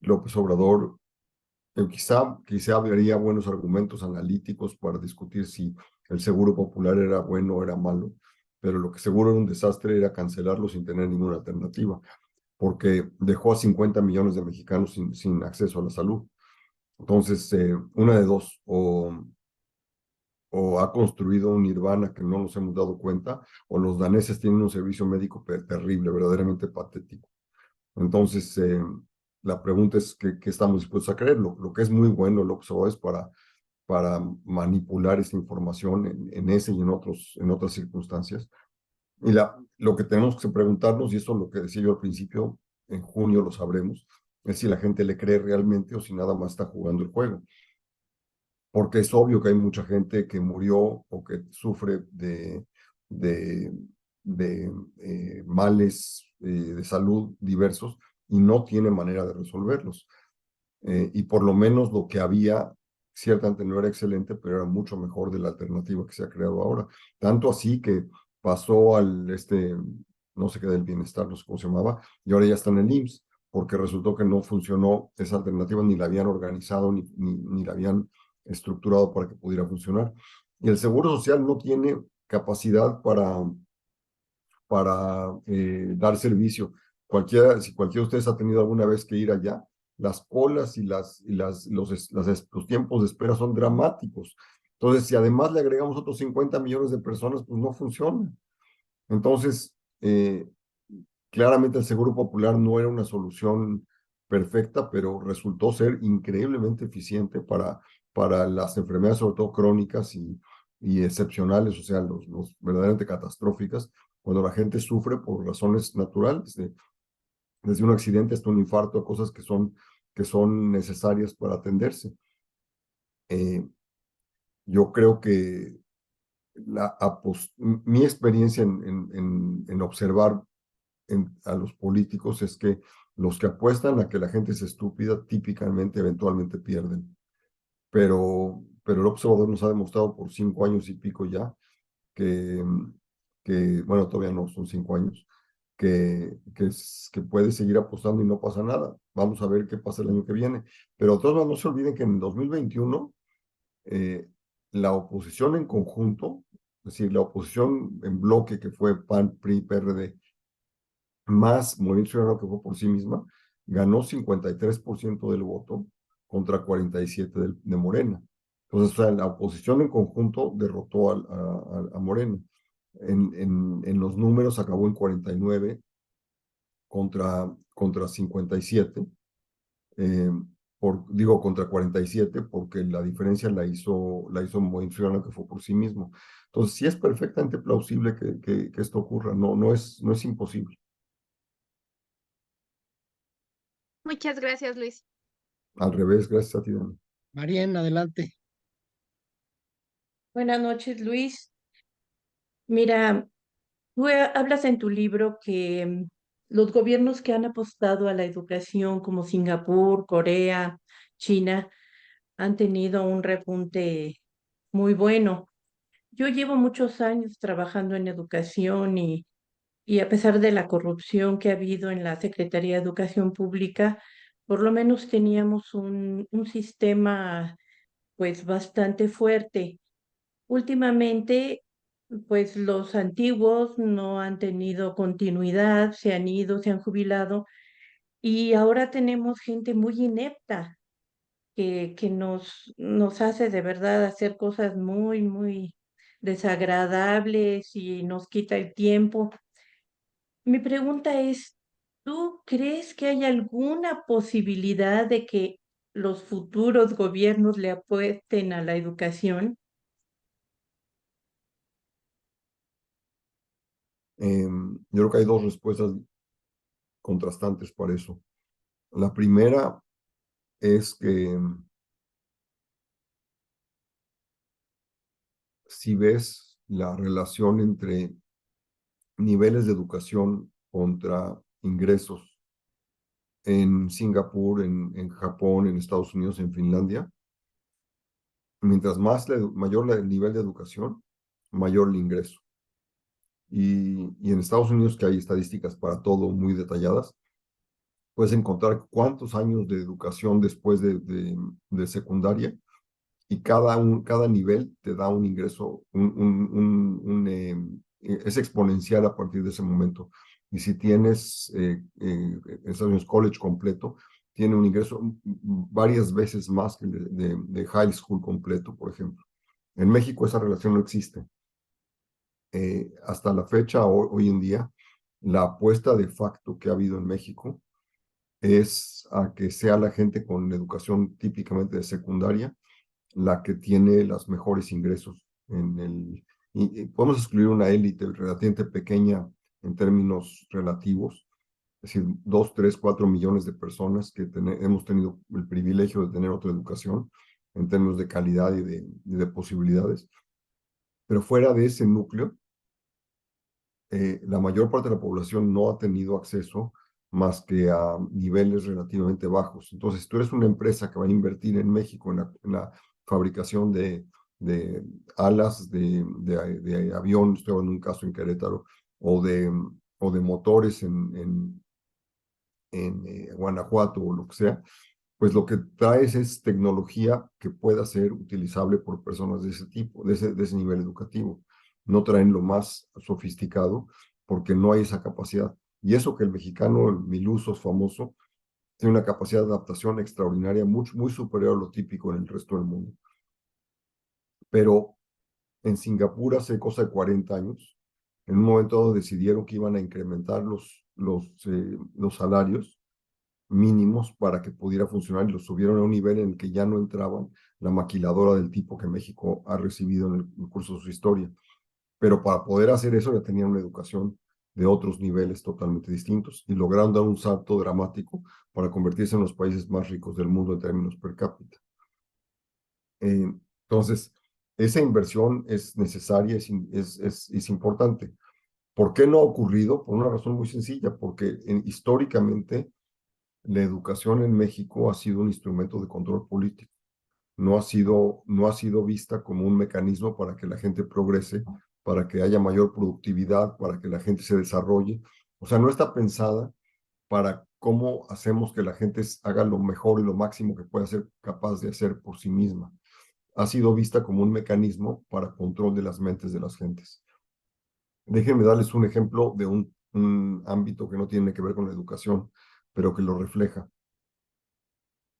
López Obrador quizá habría buenos argumentos analíticos para discutir si el seguro popular era bueno o era malo, pero lo que seguro era un desastre era cancelarlo sin tener ninguna alternativa, porque dejó a 50 millones de mexicanos sin acceso a la salud. Entonces, una de dos, o o ha construido un nirvana que no nos hemos dado cuenta, o los daneses tienen un servicio médico terrible, verdaderamente patético. Entonces, la pregunta es ¿qué estamos dispuestos a creer? Lo que es muy bueno el observador es para manipular esta información en ese y en otras circunstancias. Y lo que tenemos que preguntarnos, y eso es lo que decía yo al principio, en junio lo sabremos, es si la gente le cree realmente o si nada más está jugando el juego. Porque es obvio que hay mucha gente que murió o que sufre de, de males de salud diversos y no tiene manera de resolverlos. Y por lo menos lo que había, ciertamente no era excelente, pero era mucho mejor de la alternativa que se ha creado ahora. Tanto así que pasó al no sé qué del bienestar, no sé cómo se llamaba, y ahora ya está en el IMSS, porque resultó que no funcionó esa alternativa, ni la habían organizado, ni la habían estructurado para que pudiera funcionar. Y el Seguro Social no tiene capacidad para dar servicio. Si cualquiera de ustedes ha tenido alguna vez que ir allá, las colas y los tiempos de espera son dramáticos. Entonces, si además le agregamos otros 50 millones de personas, pues no funciona. Entonces, claramente el Seguro Popular no era una solución perfecta, pero resultó ser increíblemente eficiente para las enfermedades, sobre todo crónicas y excepcionales, o sea, los verdaderamente catastróficas, cuando la gente sufre por razones naturales, desde un accidente hasta un infarto, cosas que son necesarias para atenderse. Yo creo que mi experiencia en observar a los políticos es que los que apuestan a que la gente es estúpida, típicamente, eventualmente pierden. Pero el observador nos ha demostrado por 5 años y pico ya que bueno, todavía no son 5 años, que puede seguir apostando y no pasa nada. Vamos a ver qué pasa el año que viene. Pero de todas maneras, no se olviden que en 2021 la oposición en conjunto, es decir, la oposición en bloque que fue PAN, PRI, PRD, más Movimiento Ciudadano que fue por sí misma, ganó 53% del voto contra 47% de Morena. Entonces, o sea, la oposición en conjunto derrotó a Morena. En los números acabó en 49 contra 57, digo contra 47 porque la diferencia la hizo Movimiento Ciudadano que fue por sí mismo. Entonces, sí es perfectamente plausible que esto ocurra, no es imposible. Muchas gracias, Luis. Al revés, gracias a ti, Dani. Mariana, adelante. Buenas noches, Luis. Mira, tú hablas en tu libro que los gobiernos que han apostado a la educación, como Singapur, Corea, China, han tenido un repunte muy bueno. Yo llevo muchos años trabajando en educación y a pesar de la corrupción que ha habido en la Secretaría de Educación Pública, por lo menos teníamos un sistema pues bastante fuerte. Últimamente, pues los antiguos no han tenido continuidad, se han ido, se han jubilado y ahora tenemos gente muy inepta que nos hace de verdad hacer cosas muy, muy desagradables y nos quita el tiempo. Mi pregunta es, ¿tú crees que hay alguna posibilidad de que los futuros gobiernos le apuesten a la educación? Yo creo que hay dos respuestas contrastantes para eso. La primera es que si ves la relación entre niveles de educación contra ingresos en Singapur, en Japón, en Estados Unidos, en Finlandia, mientras mayor el nivel de educación, mayor el ingreso. Y en Estados Unidos, que hay estadísticas para todo muy detalladas, puedes encontrar cuántos años de educación después de secundaria y cada nivel te da un ingreso, es exponencial a partir de ese momento. Y si tienes Estados Unidos college completo, tiene un ingreso varias veces más que de high school completo, por ejemplo. En México esa relación no existe. Hasta la fecha, hoy en día, la apuesta de facto que ha habido en México es a que sea la gente con educación típicamente de secundaria la que tiene los mejores ingresos y podemos excluir una élite relativamente pequeña en términos relativos, es decir, 2, 3, 4 millones de personas que hemos tenido el privilegio de tener otra educación en términos de calidad y de posibilidades. Pero fuera de ese núcleo, la mayor parte de la población no ha tenido acceso más que a niveles relativamente bajos. Entonces, si tú eres una empresa que va a invertir en México en la fabricación de alas de avión, estoy hablando de un caso en Querétaro, o de motores en Guanajuato o lo que sea, pues lo que traes es tecnología que pueda ser utilizable por personas de ese tipo, de ese nivel educativo. No traen lo más sofisticado porque no hay esa capacidad. Y eso que el mexicano, el Milusos famoso, tiene una capacidad de adaptación extraordinaria, muy superior a lo típico en el resto del mundo. Pero en Singapur hace cosa de 40 años, en un momento dado decidieron que iban a incrementar los salarios mínimos para que pudiera funcionar y los subieron a un nivel en el que ya no entraban la maquiladora del tipo que México ha recibido en el curso de su historia. Pero para poder hacer eso ya tenían una educación de otros niveles totalmente distintos y lograron dar un salto dramático para convertirse en los países más ricos del mundo en términos per cápita. Entonces, esa inversión es necesaria, es importante. ¿Por qué no ha ocurrido? Por una razón muy sencilla, porque históricamente la educación en México ha sido un instrumento de control político. No ha sido vista como un mecanismo para que la gente progrese, para que haya mayor productividad, para que la gente se desarrolle. O sea, no está pensada para cómo hacemos que la gente haga lo mejor y lo máximo que pueda ser capaz de hacer por sí misma. Ha sido vista como un mecanismo para control de las mentes de las gentes. Déjenme darles un ejemplo de un ámbito que no tiene que ver con la educación, pero que lo refleja.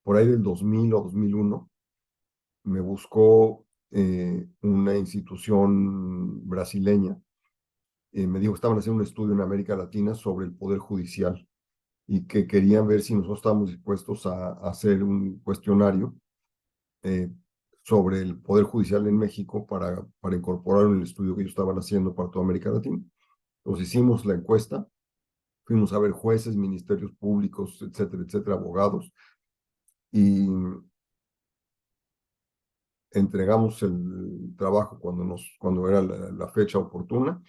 Por ahí del 2000 o 2001, me buscó una institución brasileña. Me dijo que estaban haciendo un estudio en América Latina sobre el Poder Judicial y que querían ver si nosotros estábamos dispuestos a hacer un cuestionario sobre el Poder Judicial en México para incorporar en el estudio que ellos estaban haciendo para toda América Latina. Entonces hicimos la encuesta, fuimos a ver jueces, ministerios públicos, etcétera, etcétera, abogados, y entregamos el trabajo cuando era la fecha oportuna,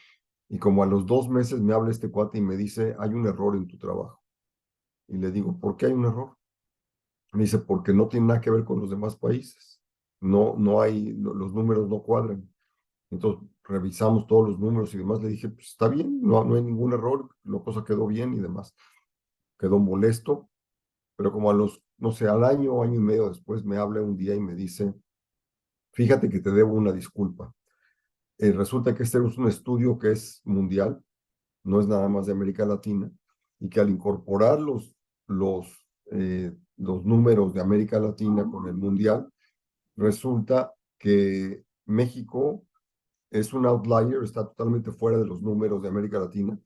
y como a los 2 meses me habla este cuate y me dice, hay un error en tu trabajo. Y le digo, ¿por qué hay un error? Me dice, porque no tiene nada que ver con los demás países. Los números no cuadran. Entonces revisamos todos los números y demás. Le dije, pues está bien, no hay ningún error, la cosa quedó bien y demás. Quedó molesto, pero como no sé, al año y medio después me habla un día y me dice, fíjate que te debo una disculpa. Resulta que este es un estudio que es mundial, no es nada más de América Latina, y que al incorporar los números de América Latina con el mundial, resulta que México es un outlier, está totalmente fuera de los números de América Latina.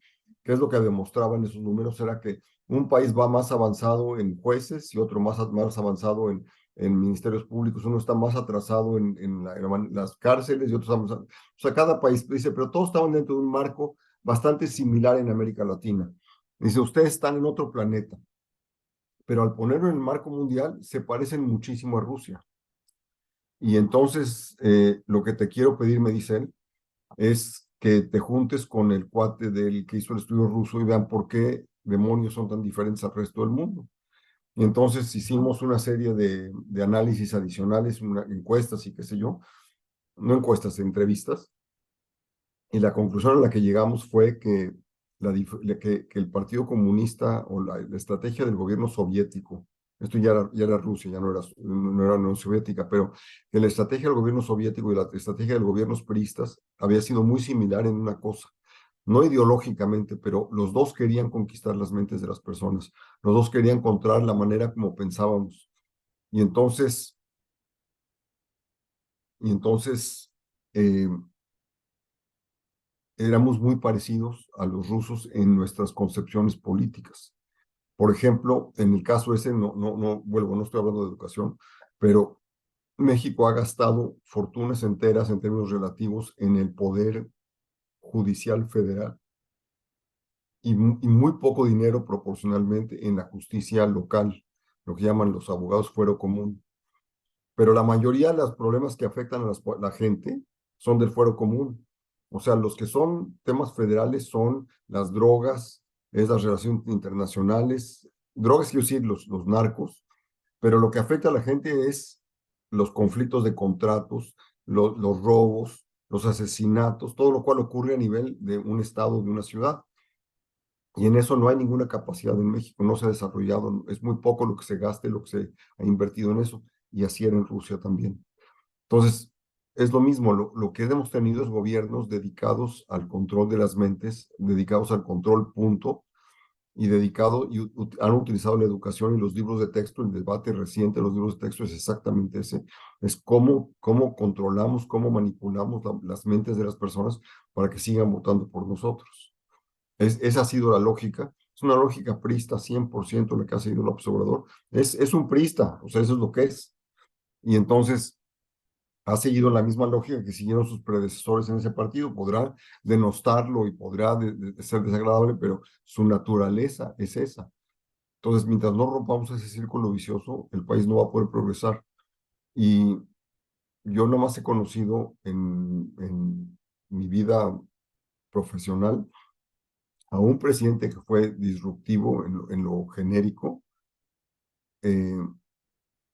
¿Qué es lo que demostraban esos números? Era que un país va más avanzado en jueces y otro más avanzado en ministerios públicos, uno está más atrasado en las cárceles y otros están más. O sea, cada país dice, pero todos estaban dentro de un marco bastante similar en América Latina. Dice, ustedes están en otro planeta, pero al ponerlo en el marco mundial se parecen muchísimo a Rusia. Y entonces, lo que te quiero pedir, me dice él, es que te juntes con el cuate del que hizo el estudio ruso y vean por qué demonios son tan diferentes al resto del mundo. Y entonces hicimos una serie de análisis adicionales, encuestas y qué sé yo, no encuestas, entrevistas, y la conclusión a la que llegamos fue que el Partido Comunista o la estrategia del gobierno soviético, esto ya era Rusia, ya no era Unión Soviética, pero que la estrategia del gobierno soviético y la estrategia de los gobiernos priistas había sido muy similar en una cosa, no ideológicamente, pero los dos querían conquistar las mentes de las personas, los dos querían encontrar la manera como pensábamos. Y entonces éramos muy parecidos a los rusos en nuestras concepciones políticas. Por ejemplo, en el caso ese, no estoy hablando de educación, pero México ha gastado fortunas enteras en términos relativos en el poder judicial federal y muy poco dinero proporcionalmente en la justicia local, lo que llaman los abogados fuero común. Pero la mayoría de los problemas que afectan a la gente son del fuero común. O sea, los que son temas federales son las drogas, es las relaciones internacionales, drogas quiero decir los narcos, pero lo que afecta a la gente es los conflictos de contratos, los robos, los asesinatos, todo lo cual ocurre a nivel de un estado, de una ciudad. Y en eso no hay ninguna capacidad en México, no se ha desarrollado, es muy poco lo que se gasta y lo que se ha invertido en eso, y así era en Rusia también. Entonces, es lo mismo, lo que hemos tenido es gobiernos dedicados al control de las mentes, dedicados al control punto, y han utilizado la educación y los libros de texto, el debate reciente de los libros de texto es exactamente ese, es cómo controlamos, cómo manipulamos las mentes de las personas para que sigan votando por nosotros. Esa ha sido la lógica, es una lógica priista 100% la que ha seguido López Obrador, es un priista, o sea, eso es lo que es. Y entonces ha seguido la misma lógica que siguieron sus predecesores en ese partido, podrá denostarlo y podrá ser desagradable, pero su naturaleza es esa. Entonces, mientras no rompamos ese círculo vicioso, el país no va a poder progresar. Y yo nomás he conocido en mi vida profesional a un presidente que fue disruptivo en lo genérico,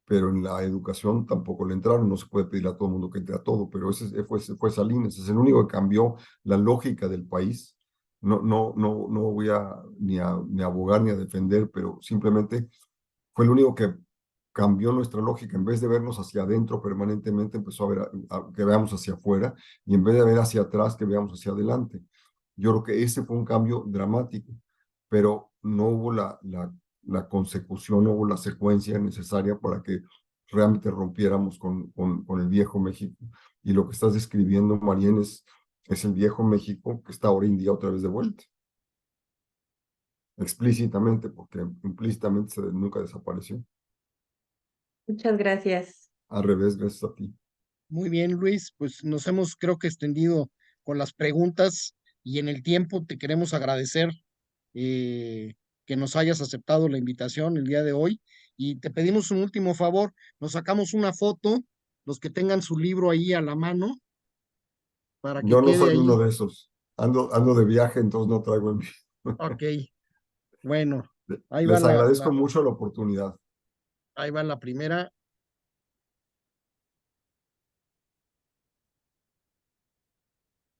pero en la educación tampoco le entraron, no se puede pedir a todo el mundo que entre a todo, pero ese fue Salinas, es el único que cambió la lógica del país. No voy ni a abogar ni a defender, pero simplemente fue el único que cambió nuestra lógica. En vez de vernos hacia adentro permanentemente, empezó a ver que veamos hacia afuera, y en vez de ver hacia atrás, que veamos hacia adelante. Yo creo que ese fue un cambio dramático, pero no hubo la consecución, no hubo la secuencia necesaria para que realmente rompiéramos con el viejo México. Y lo que estás describiendo, Marién, es el viejo México que está ahora en día otra vez de vuelta. Explícitamente, porque implícitamente nunca desapareció. Muchas gracias. Al revés, gracias a ti. Muy bien, Luis, pues nos hemos, creo que, extendido con las preguntas y en el tiempo. Te queremos agradecer que nos hayas aceptado la invitación el día de hoy, y te pedimos un último favor, nos sacamos una foto, los que tengan su libro ahí a la mano, para que Yo no quede soy ahí. uno de esos. Ando de viaje, entonces no traigo el mío. Ok, bueno, ahí va Les agradezco mucho la oportunidad. ahí va la primera.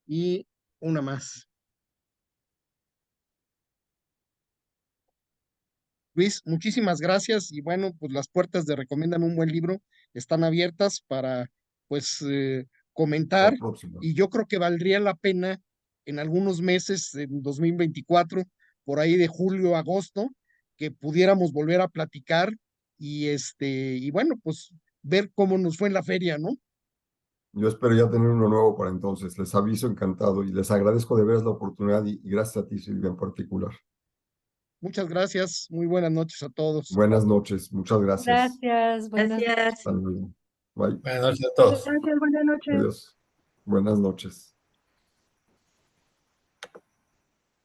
Y una más. Luis, muchísimas gracias, y bueno, pues las puertas de Recomiéndame un Buen Libro están abiertas para, pues, comentar, La próxima. y yo creo que valdría la pena en algunos meses, en 2024, por ahí de julio, agosto, que pudiéramos volver a platicar y bueno, pues ver cómo nos fue en la feria, ¿no? Yo espero ya tener uno nuevo para entonces. Les aviso encantado y les agradezco de veras la oportunidad y gracias a ti, Silvia, en particular. Muchas gracias, muy buenas noches a todos. Buenas noches, muchas gracias. Gracias, buenas Gracias. Hasta luego. Bye. Buenas noches a todos. Gracias, buenas noches. Adiós. Buenas noches.